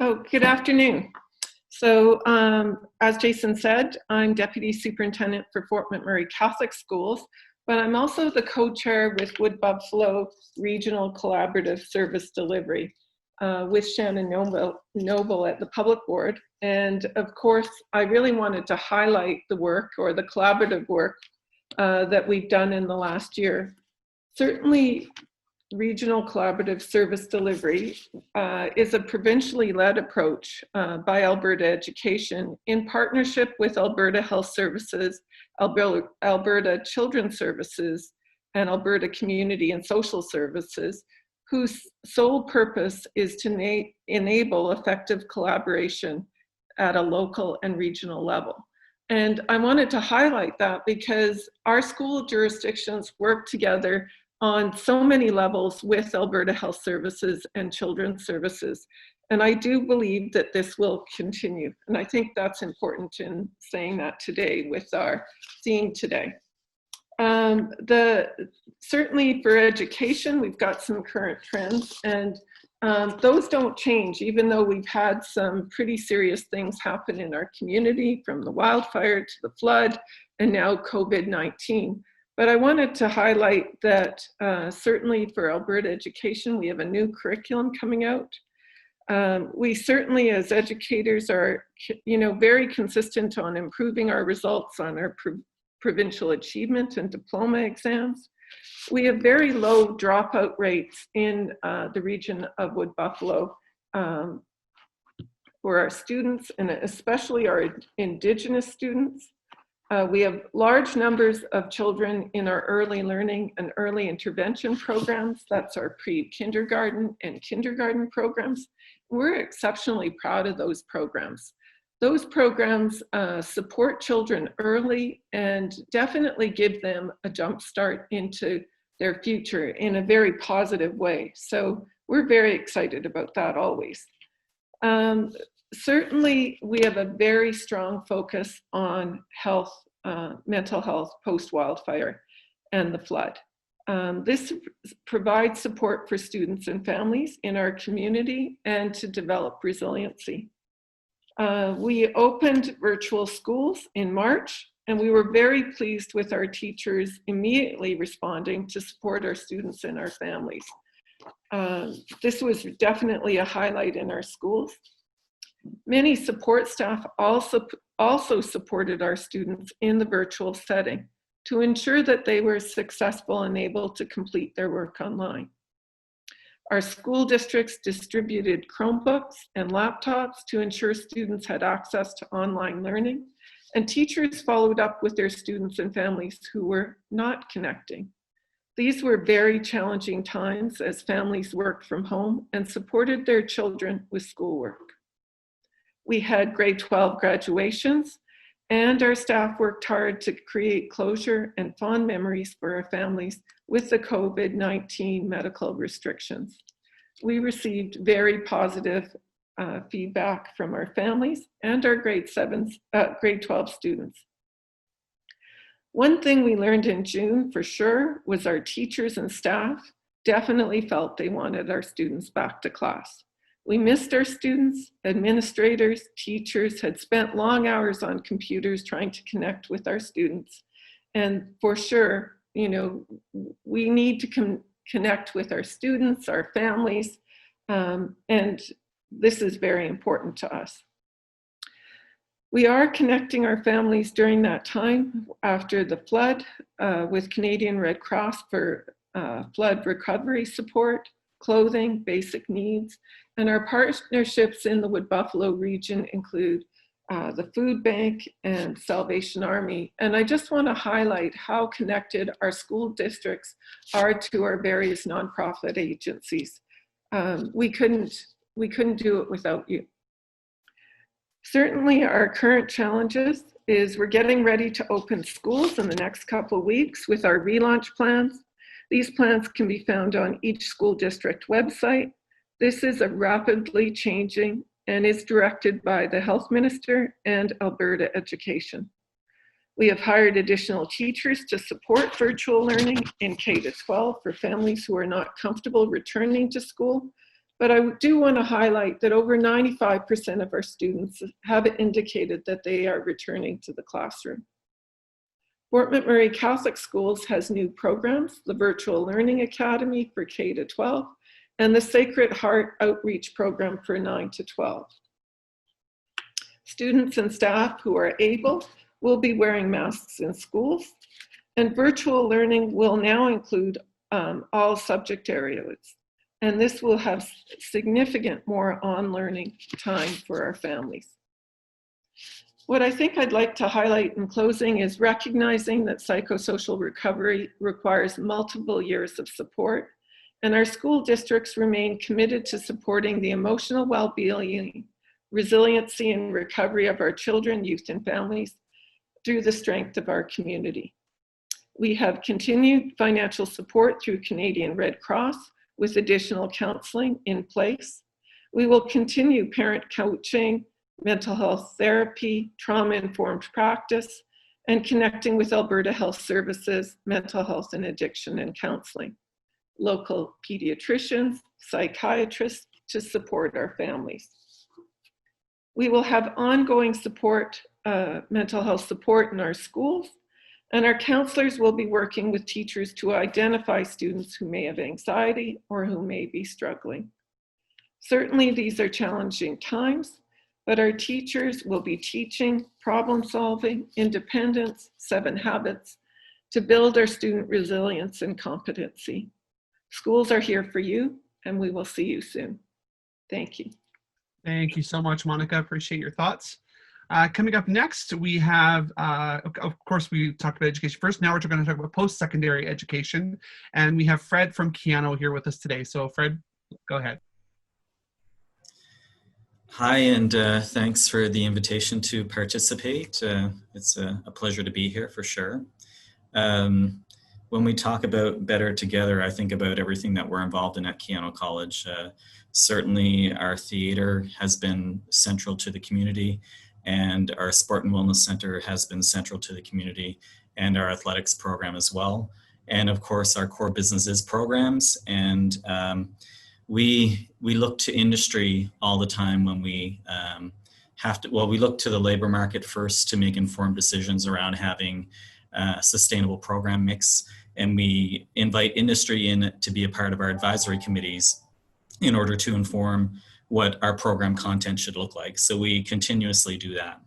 Oh, good afternoon. So as Jason said, I'm Deputy Superintendent for Fort McMurray Catholic Schools, but I'm also the co-chair with Wood Buffalo Regional Collaborative Service Delivery. with Shannon Noble at the Public Board. And of course, I really wanted to highlight the work, or the collaborative work, that we've done in the last year. Certainly, regional collaborative service delivery is a provincially led approach by Alberta Education in partnership with Alberta Health Services, Alberta Children's Services, and Alberta Community and Social Services, whose sole purpose is to enable effective collaboration at a local and regional level. And I wanted to highlight that because our school jurisdictions work together on so many levels with Alberta Health Services and Children's Services. And I do believe that this will continue. And I think that's important in saying that today with our theme today. Certainly for education, we've got some current trends, and those don't change, even though we've had some pretty serious things happen in our community, from the wildfire to the flood, and now COVID-19. But I wanted to highlight that certainly for Alberta education, we have a new curriculum coming out. We certainly, as educators, are very consistent on improving our results on our provincial achievement and diploma exams. We have very low dropout rates in the region of Wood Buffalo for our students, and especially our Indigenous students. We have large numbers of children in our early learning and early intervention programs. That's our pre-kindergarten and kindergarten programs. We're exceptionally proud of those programs. Those programs support children early and definitely give them a jump start into their future in a very positive way. So we're very excited about that always. Certainly, we have a very strong focus on health, mental health post-wildfire and the flood. This provides support for students and families in our community and to develop resiliency. We opened virtual schools in March, and we were very pleased with our teachers immediately responding to support our students and our families. This was definitely a highlight in our schools. Many support staff also supported our students in the virtual setting to ensure that they were successful and able to complete their work online. Our school districts distributed Chromebooks and laptops to ensure students had access to online learning, and teachers followed up with their students and families who were not connecting. These were very challenging times as families worked from home and supported their children with schoolwork. We had grade 12 graduations, and our staff worked hard to create closure and fond memories for our families with the COVID-19 medical restrictions. We received very positive feedback from our families and our grade 12 students. One thing we learned in June for sure was our teachers and staff definitely felt they wanted our students back to class. We missed our students. Administrators, teachers had spent long hours on computers trying to connect with our students. And for sure, we need to connect with our students, our families, and this is very important to us. We are connecting our families during that time after the flood with Canadian Red Cross for flood recovery support, clothing, basic needs, and our partnerships in the Wood Buffalo region include the Food Bank and Salvation Army. And I just want to highlight how connected our school districts are to our various nonprofit agencies. We couldn't do it without you. Certainly our current challenges is we're getting ready to open schools in the next couple of weeks with our relaunch plans. These plans can be found on each school district website. This is a rapidly changing and is directed by the Health Minister and Alberta Education. We have hired additional teachers to support virtual learning in K-12 for families who are not comfortable returning to school. But I do want to highlight that over 95% of our students have indicated that they are returning to the classroom. Fort McMurray Catholic Schools has new programs, the Virtual Learning Academy for K-12, and the Sacred Heart Outreach Program for 9 to 12. Students and staff who are able will be wearing masks in schools, and virtual learning will now include all subject areas. And this will have significant more on-learning time for our families. What I think I'd like to highlight in closing is recognizing that psychosocial recovery requires multiple years of support, and our school districts remain committed to supporting the emotional well-being, resiliency, and recovery of our children, youth, and families through the strength of our community. We have continued financial support through Canadian Red Cross with additional counseling in place. We will continue parent coaching, mental health therapy, trauma-informed practice, and connecting with Alberta Health Services, mental health and addiction and counseling, local pediatricians, psychiatrists to support our families. We will have ongoing support, mental health support in our schools, and our counselors will be working with teachers to identify students who may have anxiety or who may be struggling. Certainly, these are challenging times, but our teachers will be teaching problem solving, independence, 7 habits to build our student resilience and competency. Schools are here for you, and we will see you soon. Thank you. Thank you so much, Monica. Appreciate your thoughts. Coming up next, we have, of course, we talked about education first. Now we're going to talk about post-secondary education. And we have Fred from Keynote here with us today. So Fred, go ahead. Hi, and thanks for the invitation to participate. It's a pleasure to be here for sure. When we talk about Better Together, I think about everything that we're involved in at Keynote College. Certainly our theater has been central to the community, and our Sport and Wellness Center has been central to the community, and our athletics program as well. And of course, our core businesses programs. And we look to industry all the time when we we look to the labor market first to make informed decisions around having a sustainable program mix. And we invite industry in to be a part of our advisory committees in order to inform what our program content should look like. So we continuously do that.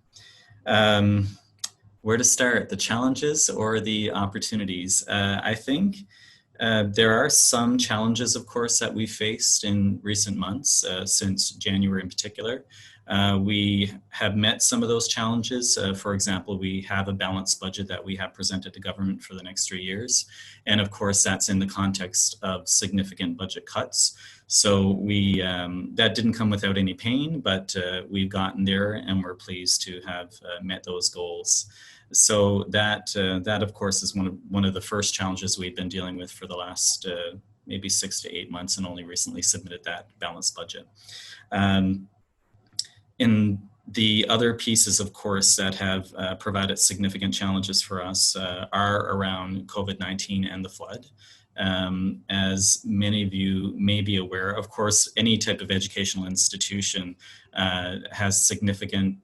Where to start, the challenges or the opportunities? I think there are some challenges, of course, that we faced in recent months, since January in particular. We have met some of those challenges. For example, we have a balanced budget that we have presented to government for the next 3 years. And of course, that's in the context of significant budget cuts. So we that didn't come without any pain, but we've gotten there and we're pleased to have met those goals. So that of course is one of the first challenges we've been dealing with for the last maybe 6 to 8 months, and only recently submitted that balanced budget. In the other pieces, of course, that have provided significant challenges for us are around COVID-19 and the flood. As many of you may be aware, of course, any type of educational institution has significant,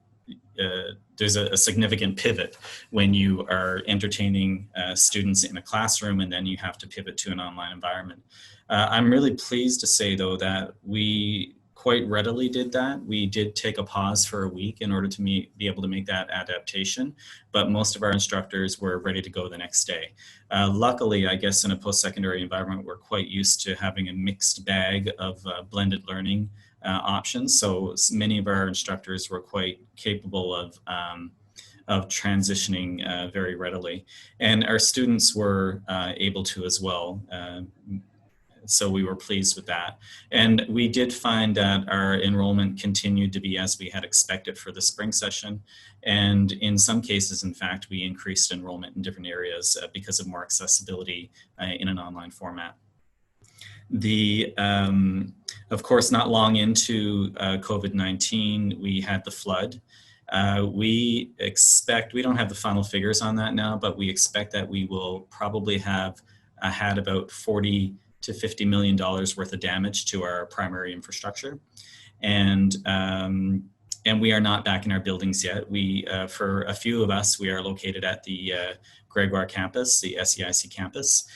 there's a significant pivot when you are entertaining students in a classroom, and then you have to pivot to an online environment. I'm really pleased to say, though, that we quite readily did that. We did take a pause for a week in order to be able to make that adaptation, but most of our instructors were ready to go the next day. Luckily, I guess in a post-secondary environment, we're quite used to having a mixed bag of blended learning options. So many of our instructors were quite capable of transitioning very readily. And our students were able to as well. So we were pleased with that. And we did find that our enrollment continued to be as we had expected for the spring session. And in some cases, in fact, we increased enrollment in different areas because of more accessibility in an online format. Of course, not long into COVID-19, we had the flood. We don't have the final figures on that now, but we expect that we will probably have had about $40 to $50 million worth of damage to our primary infrastructure. And we are not back in our buildings yet. For a few of us, we are located at the Gregoire campus, the SEIC campus.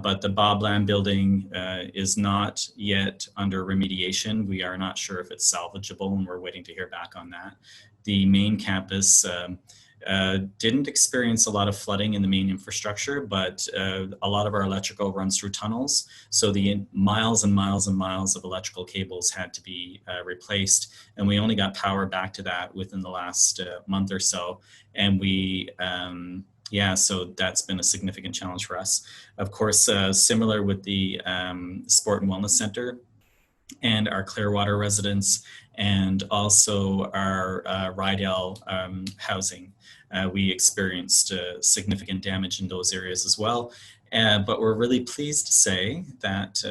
but the Bobland building is not yet under remediation. We are not sure if it's salvageable, and we're waiting to hear back on that. The main campus didn't experience a lot of flooding in the main infrastructure, but a lot of our electrical runs through tunnels. So the miles and miles and miles of electrical cables had to be replaced. And we only got power back to that within the last month or so. And we, so that's been a significant challenge for us. Of course, similar with the Sport and Wellness Center and our Clearwater residents, and also our Rydell housing. We experienced significant damage in those areas as well. But we're really pleased to say that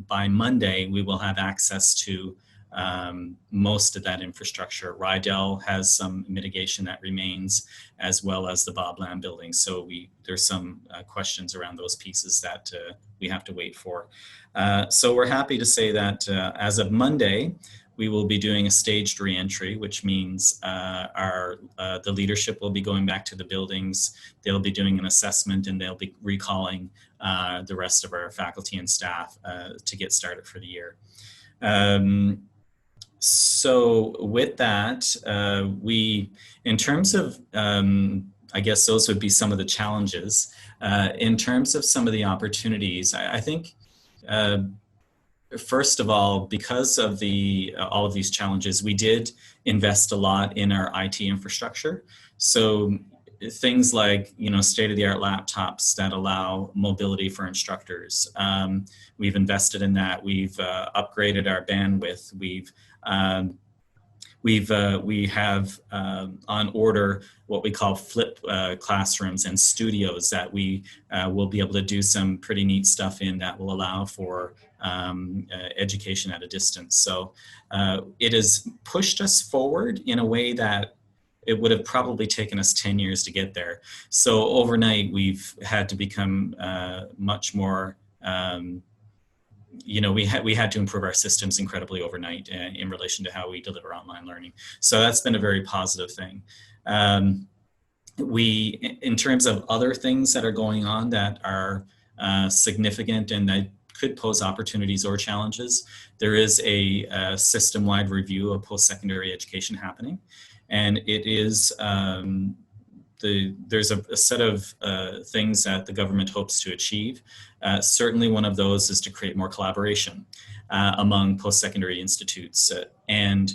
by Monday, we will have access to most of that infrastructure. Rydell has some mitigation that remains, as well as the Bobland building. So there's some questions around those pieces that we have to wait for. So we're happy to say that as of Monday, we will be doing a staged reentry, which means the leadership will be going back to the buildings. They'll be doing an assessment, and they'll be recalling the rest of our faculty and staff to get started for the year. So with that, in terms of, I guess those would be some of the challenges. In terms of some of the opportunities, I think, first of all, because of all of these challenges, we did invest a lot in our IT infrastructure. So things like, state-of-the-art laptops that allow mobility for instructors. We've invested in that. We've upgraded our bandwidth. We have on order what we call flip classrooms and studios that we will be able to do some pretty neat stuff in that will allow for education at a distance. So it has pushed us forward in a way that it would have probably taken us 10 years to get there. So overnight, we've had to become much more we had to improve our systems incredibly overnight in relation to how we deliver online learning. So that's been a very positive thing. In terms of other things that are going on that are significant and that could pose opportunities or challenges, there is a system-wide review of post-secondary education happening. And it is, there's a set of things that the government hopes to achieve. Certainly one of those is to create more collaboration among post-secondary institutes. And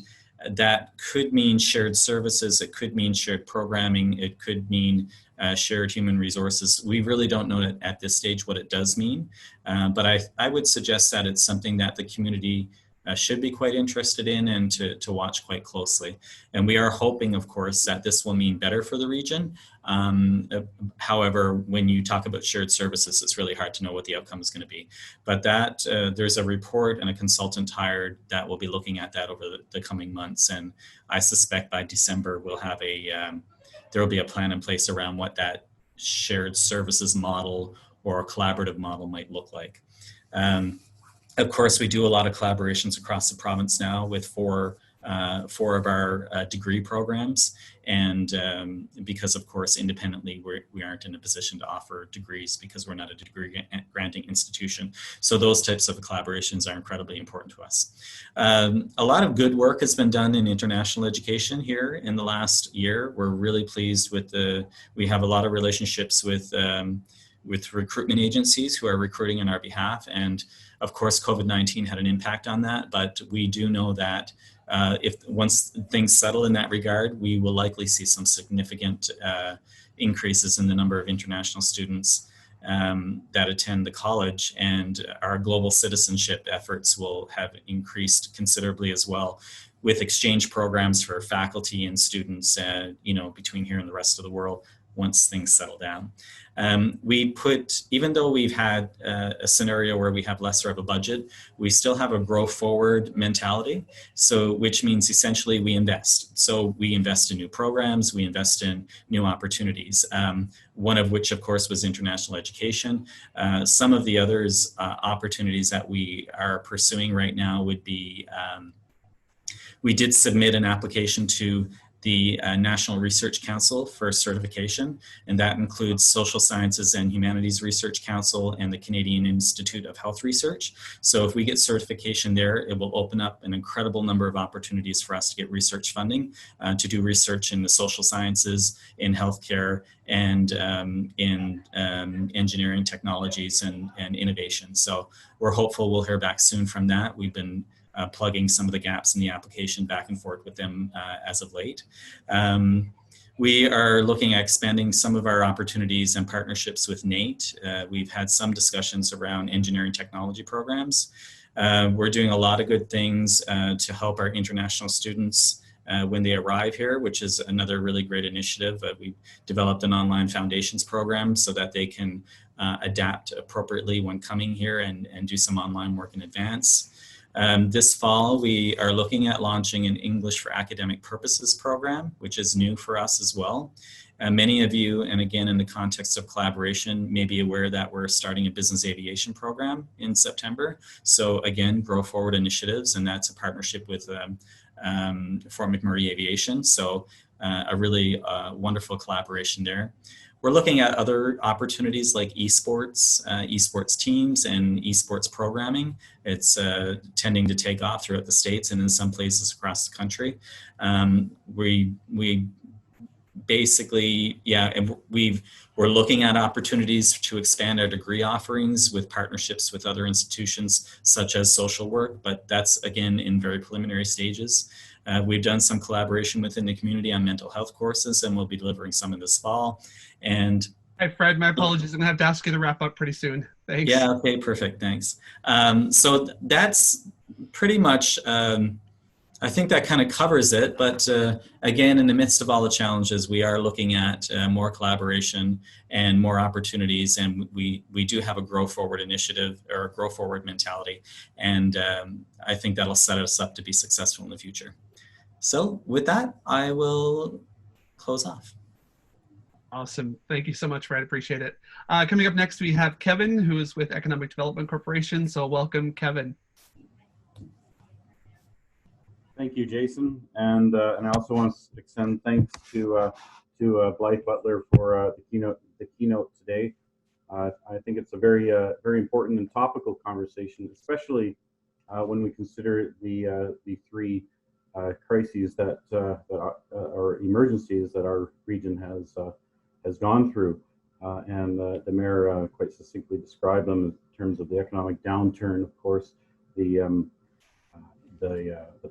that could mean shared services, it could mean shared programming, it could mean shared human resources. We really don't know at this stage what it does mean, but I would suggest that it's something that the community should be quite interested in and to watch quite closely. And we are hoping, of course, that this will mean better for the region. However, when you talk about shared services, it's really hard to know what the outcome is going to be. But that there's a report and a consultant hired that will be looking at that over the coming months. And I suspect by December, we'll have there will be a plan in place around what that shared services model or collaborative model might look like. Of course, we do a lot of collaborations across the province now with four of our degree programs. And because, of course, independently, we aren't in a position to offer degrees because we're not a degree granting institution. So those types of collaborations are incredibly important to us. A lot of good work has been done in international education here in the last year. We're really pleased with we have a lot of relationships with recruitment agencies who are recruiting on our behalf. And of course, COVID-19 had an impact on that, but we do know that once things settle in that regard, we will likely see some significant increases in the number of international students that attend the college, and our global citizenship efforts will have increased considerably as well, with exchange programs for faculty and students, between here and the rest of the world once things settle down. Even though we've had a scenario where we have lesser of a budget, we still have a grow forward mentality. So, which means essentially we invest. So we invest in new programs, we invest in new opportunities. One of which, of course, was international education. Some of the others opportunities that we are pursuing right now would be, we did submit an application to the National Research Council for certification, and that includes Social Sciences and Humanities Research Council and the Canadian Institute of Health Research. So if we get certification there, it will open up an incredible number of opportunities for us to get research funding, to do research in the social sciences, in healthcare, and in engineering technologies and innovation. So we're hopeful we'll hear back soon from that. We've been plugging some of the gaps in the application back and forth with them as of late. We are looking at expanding some of our opportunities and partnerships with NATE. We've had some discussions around engineering technology programs. We're doing a lot of good things to help our international students when they arrive here, which is another really great initiative. We developed an online foundations program so that they can adapt appropriately when coming here and do some online work in advance. This fall, we are looking at launching an English for Academic Purposes program, which is new for us as well. Many of you, and again, in the context of collaboration, may be aware that we're starting a business aviation program in September. So again, Grow Forward Initiatives, and that's a partnership with Fort McMurray Aviation. So a really wonderful collaboration there. We're looking at other opportunities like esports, esports teams, and esports programming. It's tending to take off throughout the States and in some places across the country. We basically, yeah, and we're looking at opportunities to expand our degree offerings with partnerships with other institutions such as social work, but that's again in very preliminary stages. We've done some collaboration within the community on mental health courses, and we'll be delivering some in this fall. And hi, Fred, my apologies. I'm gonna have to ask you to wrap up pretty soon. Thanks. Yeah, okay, perfect, thanks. So that's pretty much, I think that kind of covers it, but again, in the midst of all the challenges, we are looking at more collaboration and more opportunities, and we do have a Grow Forward initiative or a Grow Forward mentality, and I think that'll set us up to be successful in the future. So with that, I will close off. Awesome. Thank you so much, Fred. Appreciate it. Coming up next, we have Kevin, who is with Economic Development Corporation. So welcome, Kevin. Thank you, Jason, and I also want to extend thanks to Blythe Butler for the keynote today. I think it's a very important and topical conversation, especially when we consider the three crises that or emergencies that our region has gone through, and the mayor quite succinctly described them in terms of the economic downturn, of course, the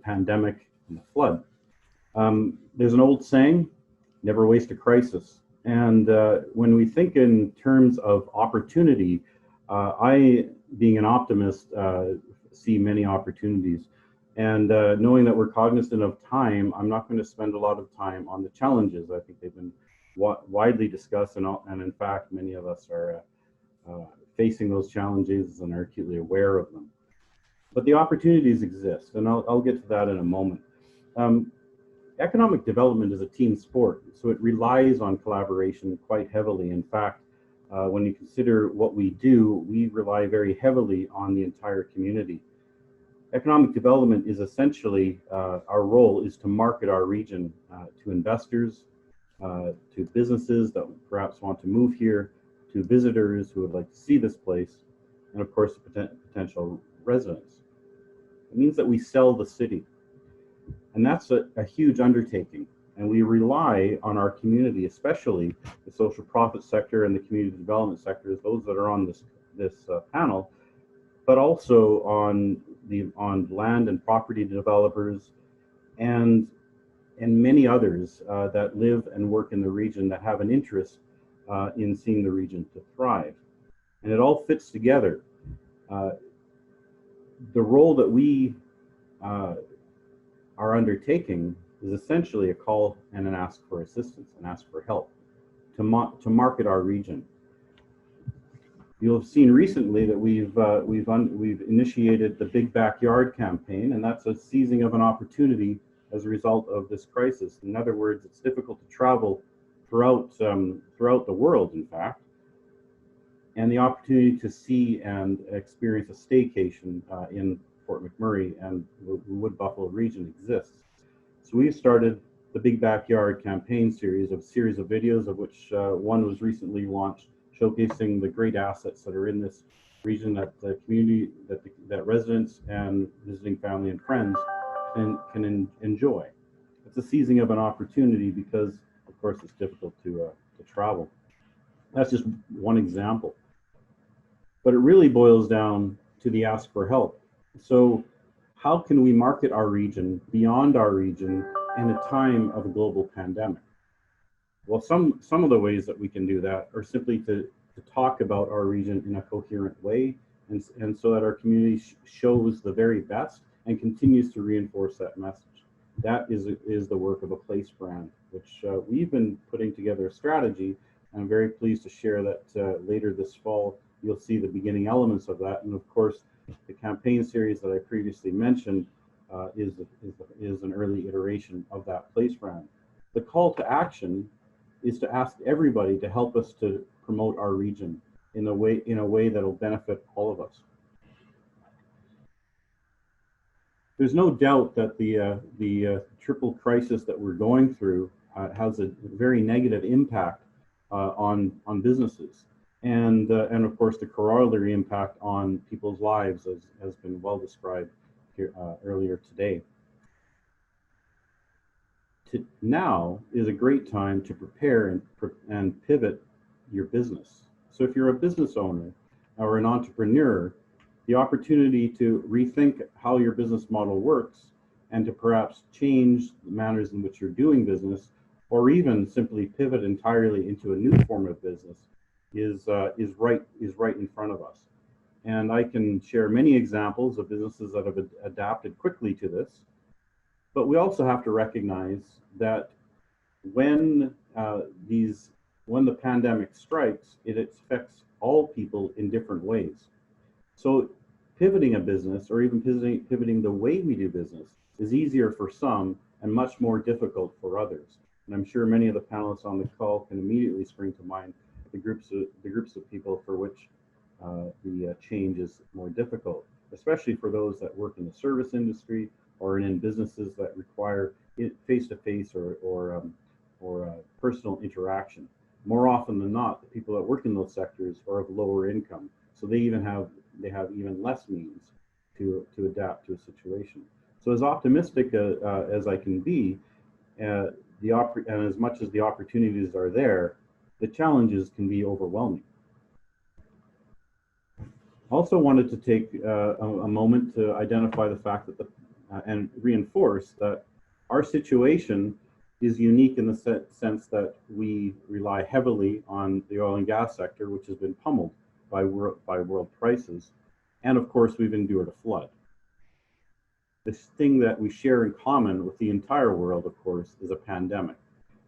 pandemic and the flood. There's an old saying, never waste a crisis. And when we think in terms of opportunity, I, being an optimist, see many opportunities. And knowing that we're cognizant of time, I'm not going to spend a lot of time on the challenges. I think they've been widely discussed, and in fact, many of us are facing those challenges and are acutely aware of them. But the opportunities exist, and I'll get to that in a moment. Economic development is a team sport, so it relies on collaboration quite heavily. In fact, when you consider what we do, we rely very heavily on the entire community. Economic development is essentially, our role is to market our region to investors, to businesses that perhaps want to move here, to visitors who would like to see this place, and of course, potential residents. It means that we sell the city. And that's a huge undertaking. And we rely on our community, especially the social profit sector and the community development sectors, those that are on this panel, but also on land and property developers and many others that live and work in the region that have an interest in seeing the region to thrive. And it all fits together. The role that we are undertaking is essentially a call and an ask for assistance, and ask for help to market our region. You'll have seen recently that we've initiated the Big Backyard campaign, and that's a seizing of an opportunity as a result of this crisis. In other words, it's difficult to travel throughout the world, in fact, and the opportunity to see and experience a staycation in Fort McMurray and the Wood Buffalo region exists. So we've started the Big Backyard campaign series of videos, of which one was recently launched, showcasing the great assets that are in this region that the community, that residents and visiting family and friends can enjoy. It's a seizing of an opportunity because, of course, it's difficult to travel. That's just one example. But it really boils down to the ask for help. So how can we market our region beyond our region in a time of a global pandemic? Well, some of the ways that we can do that are simply to talk about our region in a coherent way, and so that our community shows the very best and continues to reinforce that message. That is the work of a place brand, which we've been putting together a strategy. I'm very pleased to share that later this fall, you'll see the beginning elements of that. And of course, the campaign series that I previously mentioned is an early iteration of that place brand. The call to action is to ask everybody to help us to promote our region in a way that will benefit all of us. There's no doubt that the triple crisis that we're going through has a very negative impact on businesses, and of course the corollary impact on people's lives, as has been well described here earlier today. Now is a great time to prepare and pivot your business. So if you're a business owner or an entrepreneur, the opportunity to rethink how your business model works and to perhaps change the manners in which you're doing business, or even simply pivot entirely into a new form of business is right in front of us. And I can share many examples of businesses that have adapted quickly to this. But we also have to recognize that when the pandemic strikes, it affects all people in different ways. So pivoting a business, or even pivoting the way we do business, is easier for some and much more difficult for others. And I'm sure many of the panelists on the call can immediately spring to mind the groups of people for which the change is more difficult, especially for those that work in the service industry or in businesses that require face-to-face or personal interaction. More often than not, the people that work in those sectors are of lower income, so they have even less means to adapt to a situation. So as optimistic as I can be, and as much as the opportunities are there, the challenges can be overwhelming. Also wanted to take a moment to identify the fact that and reinforce that our situation is unique in the sense that we rely heavily on the oil and gas sector, which has been pummeled by world prices. And of course, we've endured a flood. This thing that we share in common with the entire world, of course, is a pandemic.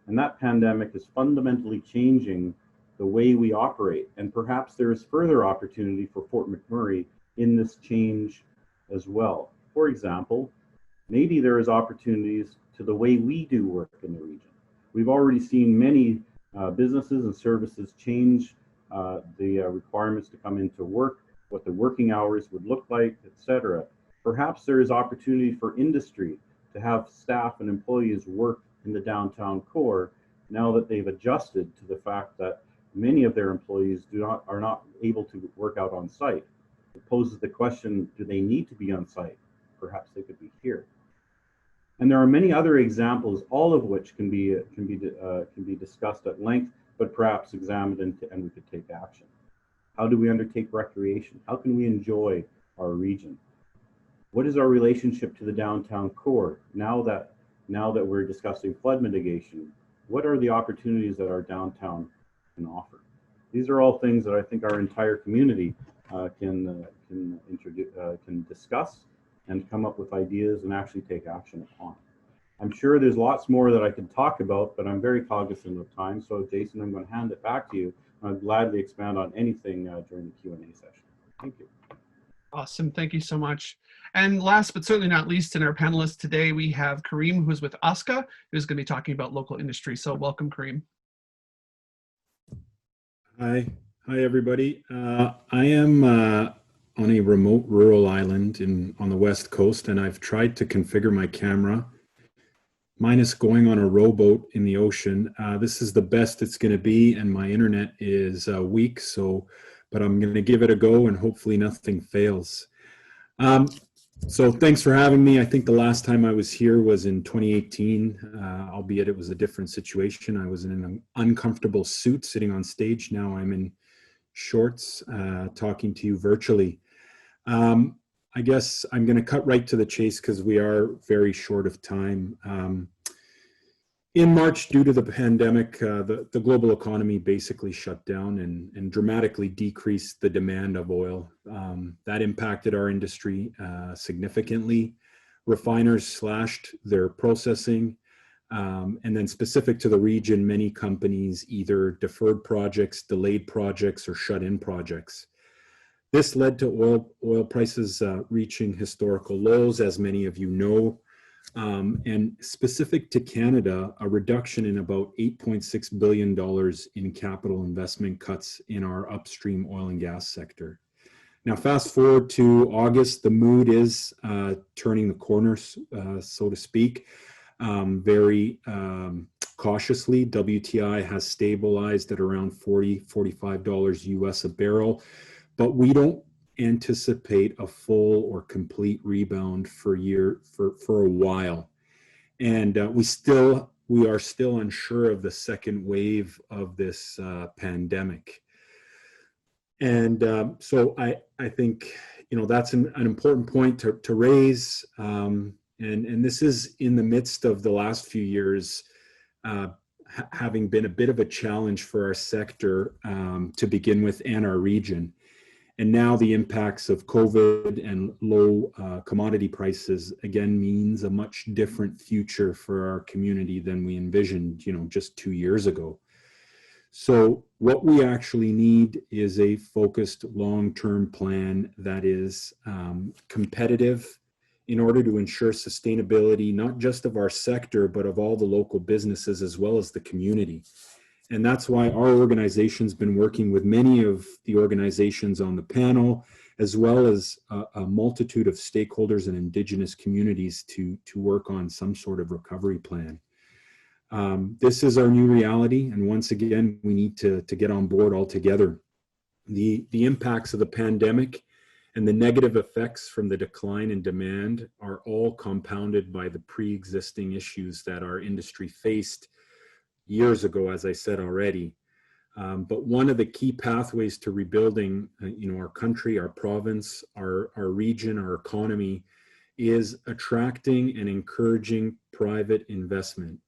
And that pandemic is fundamentally changing the way we operate. And perhaps there is further opportunity for Fort McMurray in this change as well. For example, maybe there is opportunities to the way we do work in the region. We've already seen many businesses and services change the requirements to come into work, what the working hours would look like, etc. Perhaps there is opportunity for industry to have staff and employees work in the downtown core now that they've adjusted to the fact that many of their employees are not able to work out on site. It poses the question, do they need to be on site? Perhaps they could be here. And there are many other examples, all of which can be discussed at length, but perhaps examined and we could take action. How do we undertake recreation? How can we enjoy our region? What is our relationship to the downtown core? Now that we're discussing flood mitigation, what are the opportunities that our downtown can offer? These are all things that I think our entire community can discuss and come up with ideas and actually take action upon. I'm sure there's lots more that I could talk about, but I'm very cognizant of time. So Jason, I'm going to hand it back to you. I'll gladly expand on anything during the Q&A session. Thank you. Awesome, thank you so much. And last but certainly not least, in our panelists today, we have Kareem, who's with OSCA, who's going to be talking about local industry. So welcome, Kareem. Hi everybody. I am on a remote rural island on the west coast, and I've tried to configure my camera minus going on a rowboat in the ocean. This is the best it's going to be, and my internet is weak, but I'm going to give it a go, and hopefully nothing fails. So thanks for having me. I think the last time I was here was in 2018, albeit it was a different situation. I was in an uncomfortable suit sitting on stage. Now I'm in shorts talking to you virtually. I guess I'm going to cut right to the chase because we are very short of time. In March, due to the pandemic, the global economy basically shut down and dramatically decreased the demand of oil. That impacted our industry significantly. Refiners slashed their processing. And then specific to the region, many companies either deferred projects, delayed projects, or shut in projects. This led to oil prices reaching historical lows, as many of you know. And specific to Canada, a reduction in about $8.6 billion in capital investment cuts in our upstream oil and gas sector. Now, fast forward to August, the mood is turning the corner, so to speak, very cautiously. WTI has stabilized at around $40–45 US a barrel, but we don't anticipate a full or complete rebound for a while, and we are still unsure of the second wave of this pandemic. And so I think that's an important point to raise, and this is in the midst of the last few years having been a bit of a challenge for our sector to begin with, and our region. And now the impacts of COVID and low commodity prices again means a much different future for our community than we envisioned, just 2 years ago. So what we actually need is a focused long-term plan that is competitive in order to ensure sustainability, not just of our sector, but of all the local businesses as well as the community. And that's why our organization's been working with many of the organizations on the panel, as well as a multitude of stakeholders and Indigenous communities to work on some sort of recovery plan. This is our new reality, and once again, we need to get on board all together. The impacts of the pandemic and the negative effects from the decline in demand are all compounded by the pre-existing issues that our industry faced years ago, as I said already. But one of the key pathways to rebuilding, our country, our province, our region, our economy, is attracting and encouraging private investment.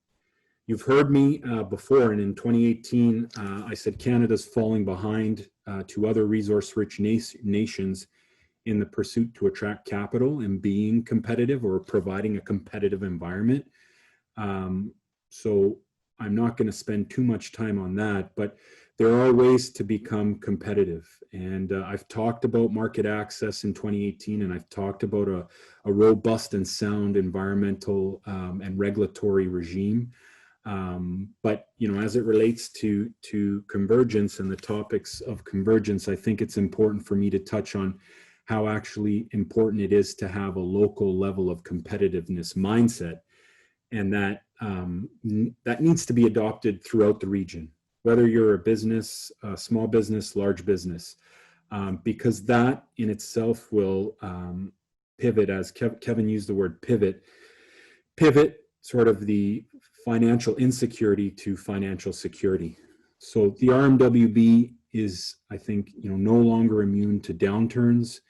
You've heard me before, and in 2018, I said Canada's falling behind to other resource-rich nations in the pursuit to attract capital and being competitive or providing a competitive environment. So I'm not going to spend too much time on that, but there are ways to become competitive. And I've talked about market access in 2018, and I've talked about a robust and sound environmental and regulatory regime. But as it relates to convergence and the topics of convergence, I think it's important for me to touch on how actually important it is to have a local level of competitiveness mindset, and that needs to be adopted throughout the region, whether you're a business, a small business, large business, because that in itself will pivot, as Kevin used the word pivot sort of the financial insecurity to financial security. So the RMWB is, I think, no longer immune to downturns,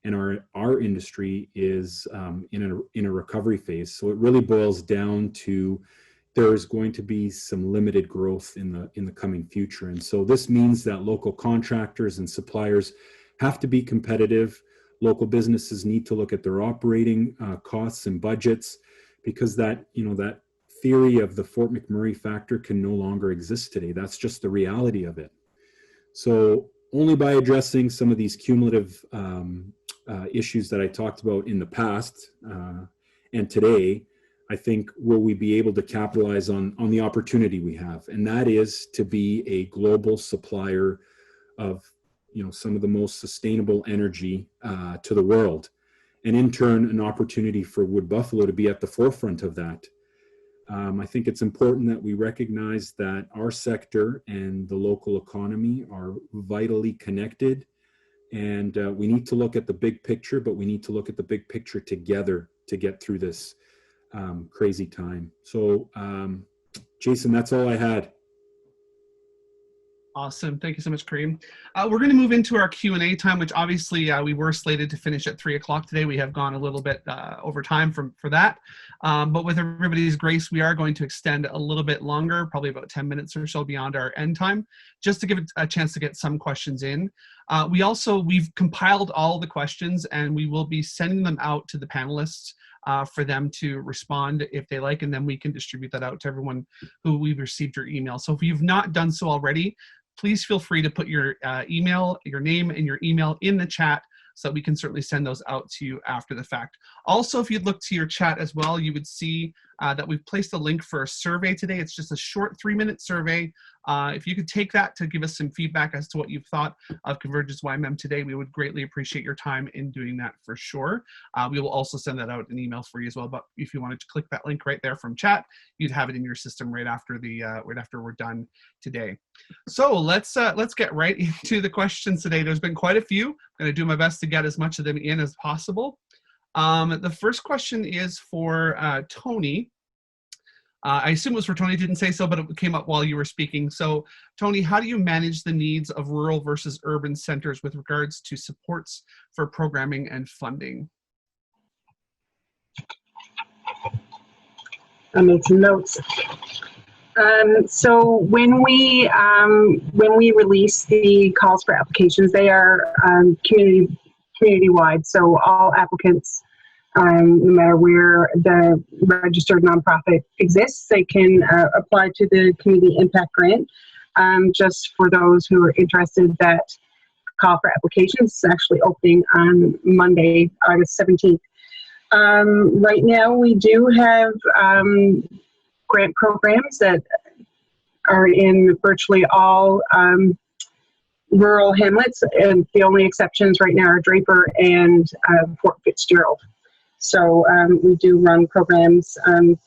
and our industry is in a recovery phase. So it really boils down to there's going to be some limited growth in the coming future. And so this means that local contractors and suppliers have to be competitive. Local businesses need to look at their operating costs and budgets, because that theory of the Fort McMurray factor can no longer exist today. That's just the reality of it. So only by addressing some of these cumulative issues that I talked about in the past and today, I think will we be able to capitalize on the opportunity we have, and that is to be a global supplier of some of the most sustainable energy to the world, and in turn an opportunity for Wood Buffalo to be at the forefront of that. I think it's important that we recognize that our sector and the local economy are vitally connected, and we need to look at the big picture, but we need to look at the big picture together to get through this crazy time. So, Jason, that's all I had. Awesome. Thank you so much, Kareem. We're going to move into our Q&A time, which obviously we were slated to finish at 3 o'clock today. We have gone a little bit over time for that. But with everybody's grace, we are going to extend a little bit longer, probably about 10 minutes or so beyond our end time, just to give it a chance to get some questions in. We've compiled all the questions, and we will be sending them out to the panelists for them to respond if they like, and then we can distribute that out to everyone who we've received your email. So if you've not done so already, please feel free to put your email, your name, and your email in the chat so that we can certainly send those out to you after the fact. Also, if you'd look to your chat as well, you would see that we've placed a link for a survey today. It's just a short 3-minute survey. If you could take that to give us some feedback as to what you've thought of ConvergenceYMM today, we would greatly appreciate your time in doing that for sure. We will also send that out in email for you as well. But if you wanted to click that link right there from chat, you'd have it in your system right after we're done today. So let's get right into the questions today. There's been quite a few. I'm going to do my best to get as much of them in as possible. The first question is for Tony. I assume it was for Tony, didn't say so, but it came up while you were speaking. So Tony, how do you manage the needs of rural versus urban centers with regards to supports for programming and funding? I made some notes. So when we release the calls for applications, they are community-wide. So all applicants, no matter where the registered nonprofit exists, they can apply to the Community Impact Grant. Just for those who are interested, that call for applications is actually opening on Monday, August 17th. Right now, we do have grant programs that are in virtually all rural hamlets, and the only exceptions right now are Draper and Fort Fitzgerald. So we do run programs, and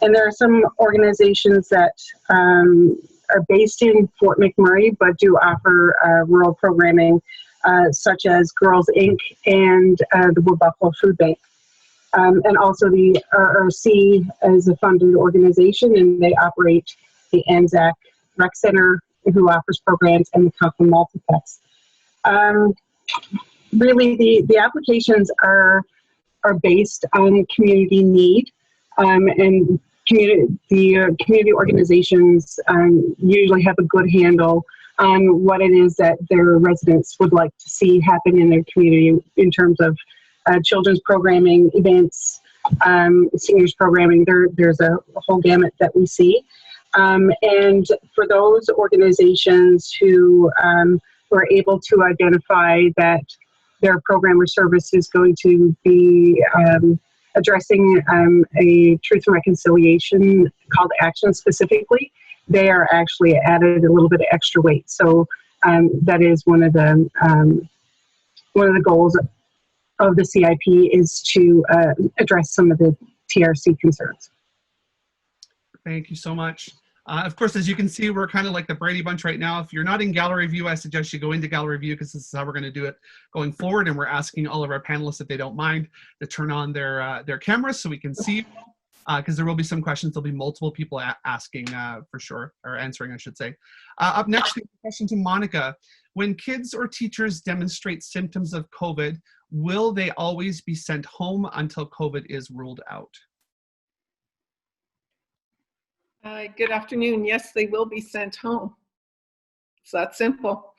there are some organizations that are based in Fort McMurray but do offer rural programming, such as Girls Inc. and the Wood Buffalo Food Bank. And also the RRC is a funded organization, and they operate the Anzac Rec Center, who offers programs, and the Conklin Multiplex. Really, the applications are based on community need, and community organizations usually have a good handle on what it is that their residents would like to see happen in their community in terms of children's programming, events, seniors programming. There's a whole gamut that we see. And for those organizations who are able to identify that their program or service is going to be addressing a truth and reconciliation call to action specifically, they are actually added a little bit of extra weight. So that is one of the goals of the CIP, is to address some of the TRC concerns. Thank you so much. Of course, as you can see, we're kind of like the Brady Bunch right now. If you're not in gallery view, I suggest you go into gallery view, because this is how we're going to do it going forward. And we're asking all of our panelists, if they don't mind, to turn on their cameras so we can see, because there will be some questions. There'll be multiple people asking for sure, or answering, I should say. Up next, we have a question to Monica. When kids or teachers demonstrate symptoms of COVID, will they always be sent home until COVID is ruled out? Good afternoon. Yes, they will be sent home. It's that simple.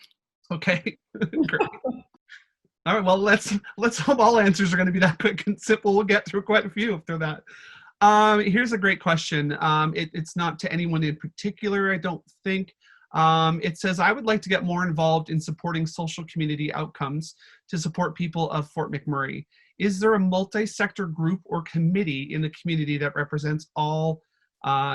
Okay, great. All right, well, let's hope all answers are going to be that quick and simple. We'll get through quite a few after that. Here's a great question. It's not to anyone in particular, I don't think. It says, I would like to get more involved in supporting social community outcomes to support people of Fort McMurray. Is there a multi-sector group or committee in the community that represents all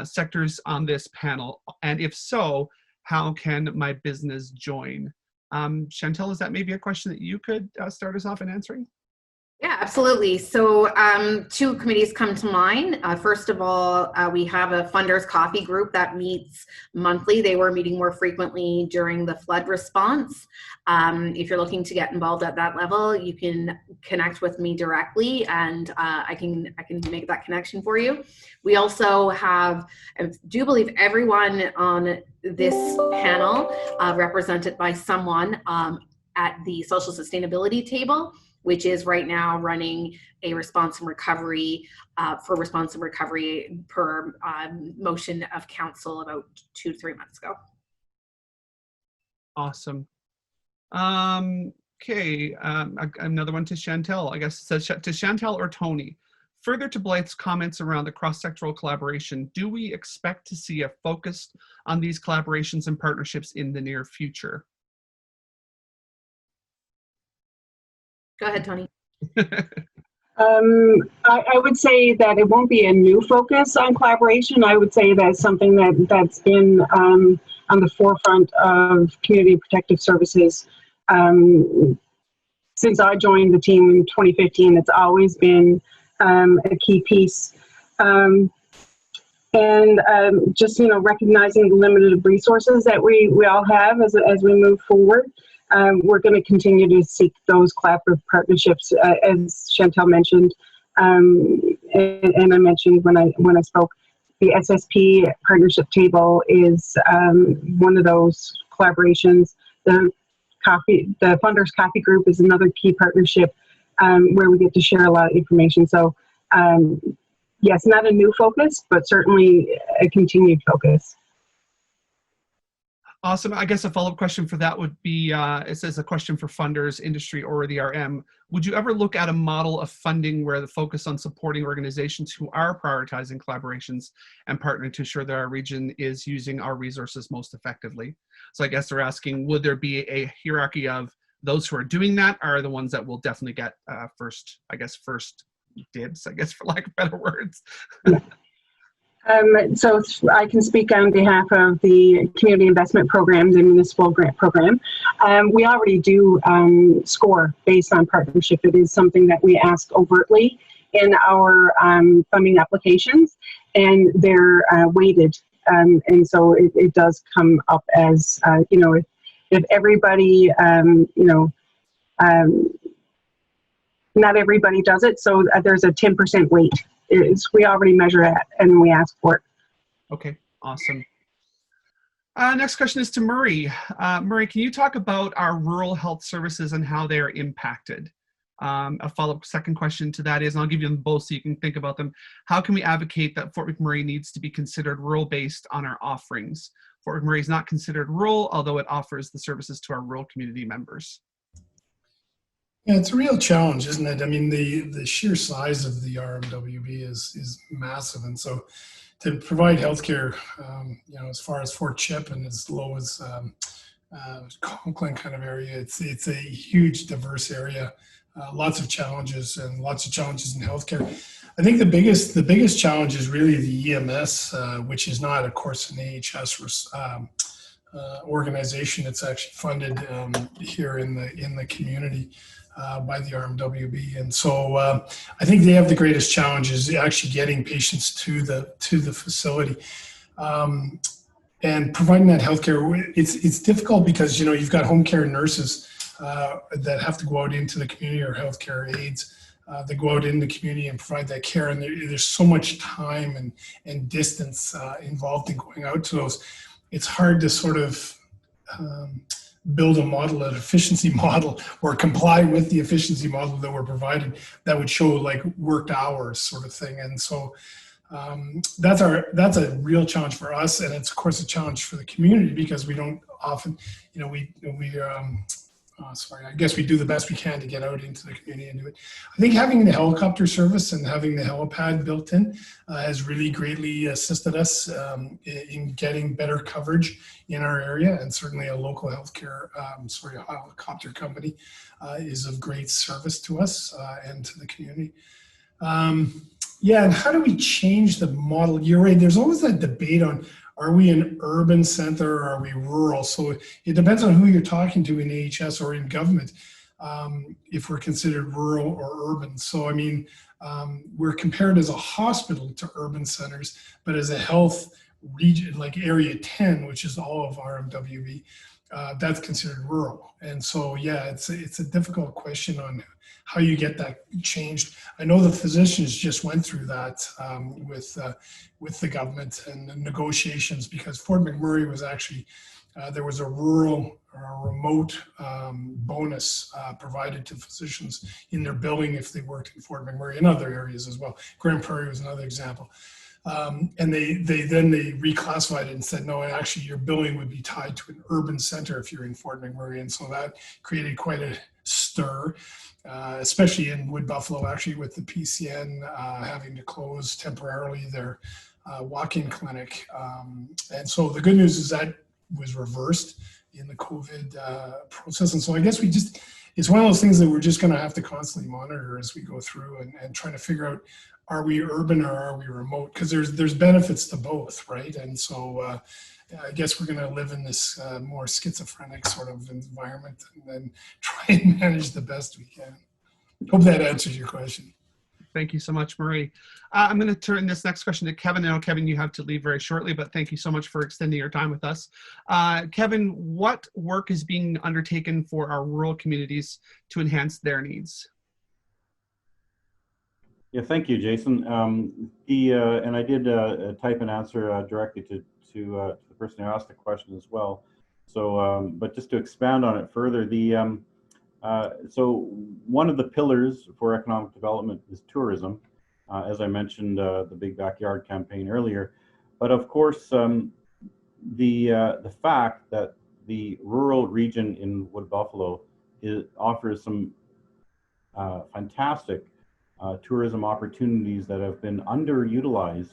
sectors on this panel? And if so, how can my business join? Chantel, is that maybe a question that you could start us off in answering? Yeah, absolutely. So two committees come to mind. First of all, we have a funders coffee group that meets monthly. They were meeting more frequently during the flood response. If you're looking to get involved at that level, you can connect with me directly, and I can make that connection for you. We also have, I do believe, everyone on this panel represented by someone at the social sustainability table, which is right now running a response and recovery for response and recovery per motion of council about 2 to 3 months ago. Awesome. Okay, another one to Chantel. I guess it says to Chantel or Tony. Further to Blythe's comments around the cross-sectoral collaboration, do we expect to see a focus on these collaborations and partnerships in the near future? Go ahead, Tony. I would say that it won't be a new focus on collaboration. I would say that's something that's been on the forefront of community protective services since I joined the team in 2015. It's always been a key piece. Just, you know, recognizing the limited resources that we all have as we move forward. We're going to continue to seek those collaborative partnerships, as Chantel mentioned, and I mentioned when I spoke. The SSP partnership table is one of those collaborations. The funders coffee group is another key partnership where we get to share a lot of information. So, yes, not a new focus, but certainly a continued focus. Awesome. I guess a follow-up question for that would be, it says a question for funders, industry, or the RM. Would you ever look at a model of funding where the focus on supporting organizations who are prioritizing collaborations and partnering to ensure that our region is using our resources most effectively? So I guess they're asking, would there be a hierarchy of those who are doing that are the ones that will definitely get first dibs, I guess, for lack of better words? Yeah. So I can speak on behalf of the community investment programs and municipal grant program. We already do score based on partnership. It is something that we ask overtly in our funding applications, and they're weighted. And so it does come up as, you know, if everybody, not everybody does it, so there's a 10% weight. We already measure it and we ask for it. Okay, awesome. Next question is to Murray. Murray, can you talk about our rural health services and how they are impacted? A follow-up second question to that is, and I'll give you them both so you can think about them. How can we advocate that Fort McMurray needs to be considered rural-based on our offerings? Fort McMurray is not considered rural, although it offers the services to our rural community members. Yeah, it's a real challenge, isn't it? I mean, the sheer size of the RMWB is massive, and so to provide healthcare, you know, as far as Fort Chip and as low as Conklin kind of area, it's a huge, diverse area. Lots of challenges and lots of challenges in healthcare. I think the biggest challenge is really the EMS, which is not, of course, an AHS organization. It's actually funded here in the community by the RMWB, and so I think they have the greatest challenge is actually getting patients to the facility and providing that healthcare. It's difficult because, you know, you've got home care nurses that have to go out into the community, or healthcare aides that go out in the community and provide that care, and there's so much time and distance involved in going out to those. It's hard to sort of build a model, an efficiency model, or comply with the efficiency model that we're provided that would show like worked hours sort of thing. And so that's a real challenge for us, and it's of course a challenge for the community because we don't often, you know, I guess we do the best we can to get out into the community and do it. I think having the helicopter service and having the helipad built in has really greatly assisted us in getting better coverage in our area, and certainly a local healthcare, helicopter company is of great service to us and to the community. Yeah, and how do we change the model? You're right, there's always that debate on, are we an urban center or are we rural? So it depends on who you're talking to in AHS or in government. if we're considered rural or urban. So, I mean, we're compared as a hospital to urban centers, but as a health region, like Area 10, which is all of RMWB, that's considered rural. And so, yeah, it's a difficult question on how you get that changed. I know the physicians just went through that with the government and the negotiations, because Fort McMurray was actually, there was a rural or remote bonus provided to physicians in their billing if they worked in Fort McMurray and other areas as well. Grand Prairie was another example. And they reclassified it and said, no, actually your billing would be tied to an urban center if you're in Fort McMurray. And so that created quite a stir, especially in Wood Buffalo, actually, with the PCN having to close temporarily their walk-in clinic. And so the good news is that was reversed in the COVID process. And so I guess it's one of those things that we're just going to have to constantly monitor as we go through and trying to figure out, are we urban or are we remote? Because there's benefits to both, right? And so I guess we're going to live in this more schizophrenic sort of environment and then try and manage the best we can. Hope that answers your question. Thank you so much, Marie. I'm going to turn this next question to Kevin. I know, Kevin, you have to leave very shortly, but thank you so much for extending your time with us. Kevin, what work is being undertaken for our rural communities to enhance their needs? Yeah, thank you, Jason. And I did type an answer directly to the person who asked the question as well. So, but just to expand on it further, so one of the pillars for economic development is tourism, as I mentioned, the Big Backyard campaign earlier. But of course, the fact that the rural region in Wood Buffalo offers some fantastic tourism opportunities that have been underutilized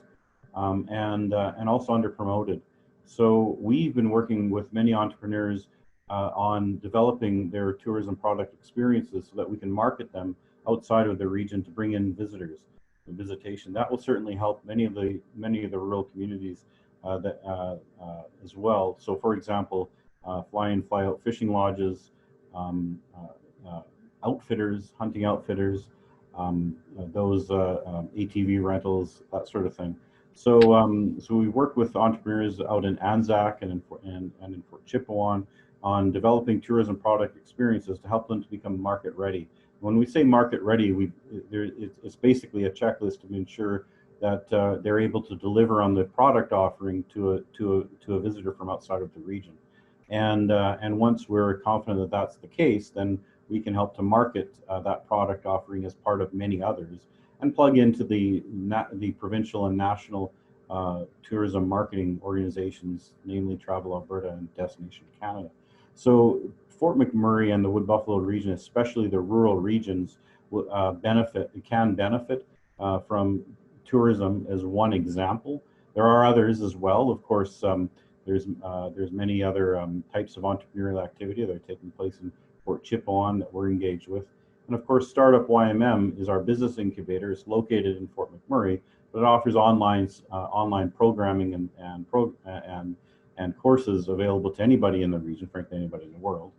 and also underpromoted. So we've been working with many entrepreneurs on developing their tourism product experiences so that we can market them outside of the region to bring in visitors and visitation. That will certainly help many of the rural communities as well. So, for example, fly-in, fly-out fishing lodges, outfitters, hunting outfitters, those ATV rentals, that sort of thing. So, so we work with entrepreneurs out in Anzac and in Fort Chipewyan on developing tourism product experiences to help them to become market ready. When we say market ready, it's basically a checklist to ensure that they're able to deliver on the product offering to a visitor from outside of the region. And once we're confident that that's the case, then we can help to market that product offering as part of many others and plug into the provincial and national tourism marketing organizations, namely Travel Alberta and Destination Canada. So Fort McMurray and the Wood Buffalo region, especially the rural regions, can benefit from tourism as one example. There are others as well. Of course, there's many other types of entrepreneurial activity that are taking place in Fort Chipewyan that we're engaged with. And of course, Startup YMM is our business incubator. It's located in Fort McMurray, but it offers online programming and courses available to anybody in the region, frankly, anybody in the world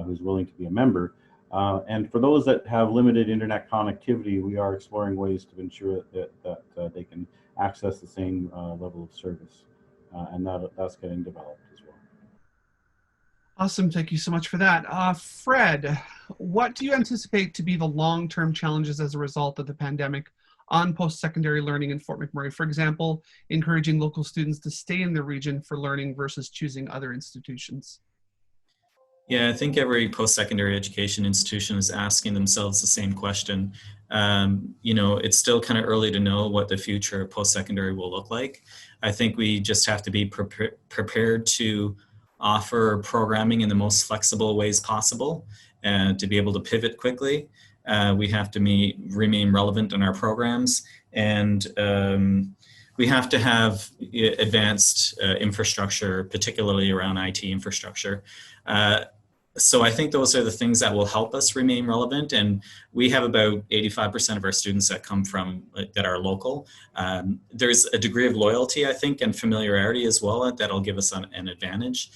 who's willing to be a member. And for those that have limited internet connectivity, we are exploring ways to ensure that they can access the same level of service. And that's getting developed as well. Awesome. Thank you so much for that. Fred, what do you anticipate to be the long-term challenges as a result of the pandemic on post-secondary learning in Fort McMurray? For example, encouraging local students to stay in the region for learning versus choosing other institutions. Yeah, I think every post-secondary education institution is asking themselves the same question. You know, it's still kind of early to know what the future of post-secondary will look like. I think we just have to be prepared to offer programming in the most flexible ways possible and to be able to pivot quickly. We have to remain relevant in our programs, and we have to have advanced infrastructure, particularly around IT infrastructure. So I think those are the things that will help us remain relevant. And we have about 85% of our students that come from, that are local. There's a degree of loyalty, I think, and familiarity as well that'll give us an advantage.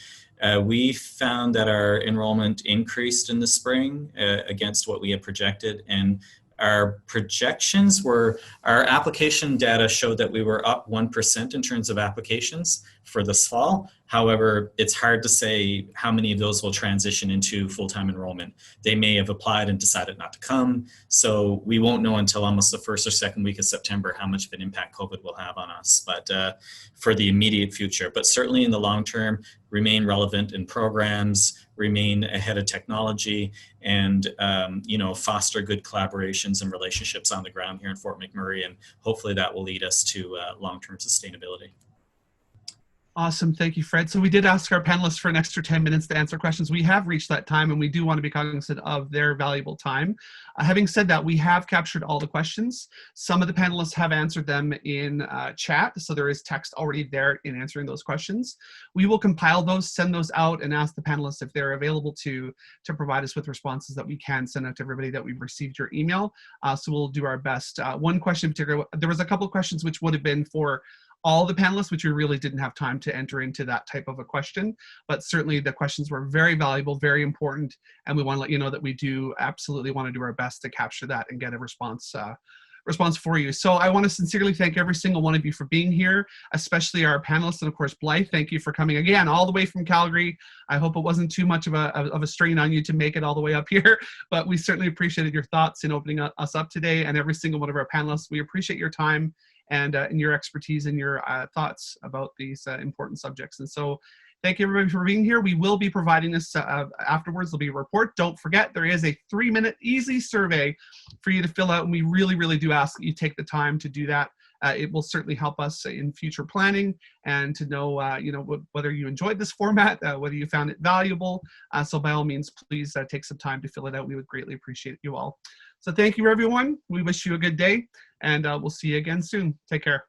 We found that our enrollment increased in the spring against what we had projected, and our projections were, our application data showed that we were up 1% in terms of applications for this fall. However, it's hard to say how many of those will transition into full-time enrollment. They may have applied and decided not to come. So we won't know until almost the first or second week of September how much of an impact COVID will have on us, but for the immediate future. But certainly in the long term, remain relevant in programs, remain ahead of technology, and you know, foster good collaborations and relationships on the ground here in Fort McMurray, and hopefully that will lead us to long-term sustainability. Awesome. Thank you, Fred. So we did ask our panelists for an extra 10 minutes to answer questions. We have reached that time, and we do want to be cognizant of their valuable time. Having said that, we have captured all the questions. Some of the panelists have answered them in chat, so there is text already there in answering those questions. We will compile those, send those out, and ask the panelists if they're available to provide us with responses that we can send out to everybody that we've received your email. So we'll do our best. One question in particular, there was a couple of questions which would have been for all the panelists, which we really didn't have time to enter into that type of a question, but certainly the questions were very valuable, very important, and we want to let you know that we do absolutely want to do our best to capture that and get a response for you. So I want to sincerely thank every single one of you for being here, especially our panelists, and of course Blythe, thank you for coming again all the way from Calgary. I hope it wasn't too much of a strain on you to make it all the way up here, but we certainly appreciated your thoughts in opening us up today, and every single one of our panelists. We appreciate your time and your expertise and your thoughts about these important subjects. And so thank you everybody for being here. We will be providing this afterwards. There'll be a report. Don't forget, there is a 3-minute easy survey for you to fill out, and we really, really do ask that you take the time to do that. It will certainly help us in future planning and to know, you know, whether you enjoyed this format, whether you found it valuable. So by all means, please take some time to fill it out. We would greatly appreciate you all. So thank you, everyone. We wish you a good day, and we'll see you again soon. Take care.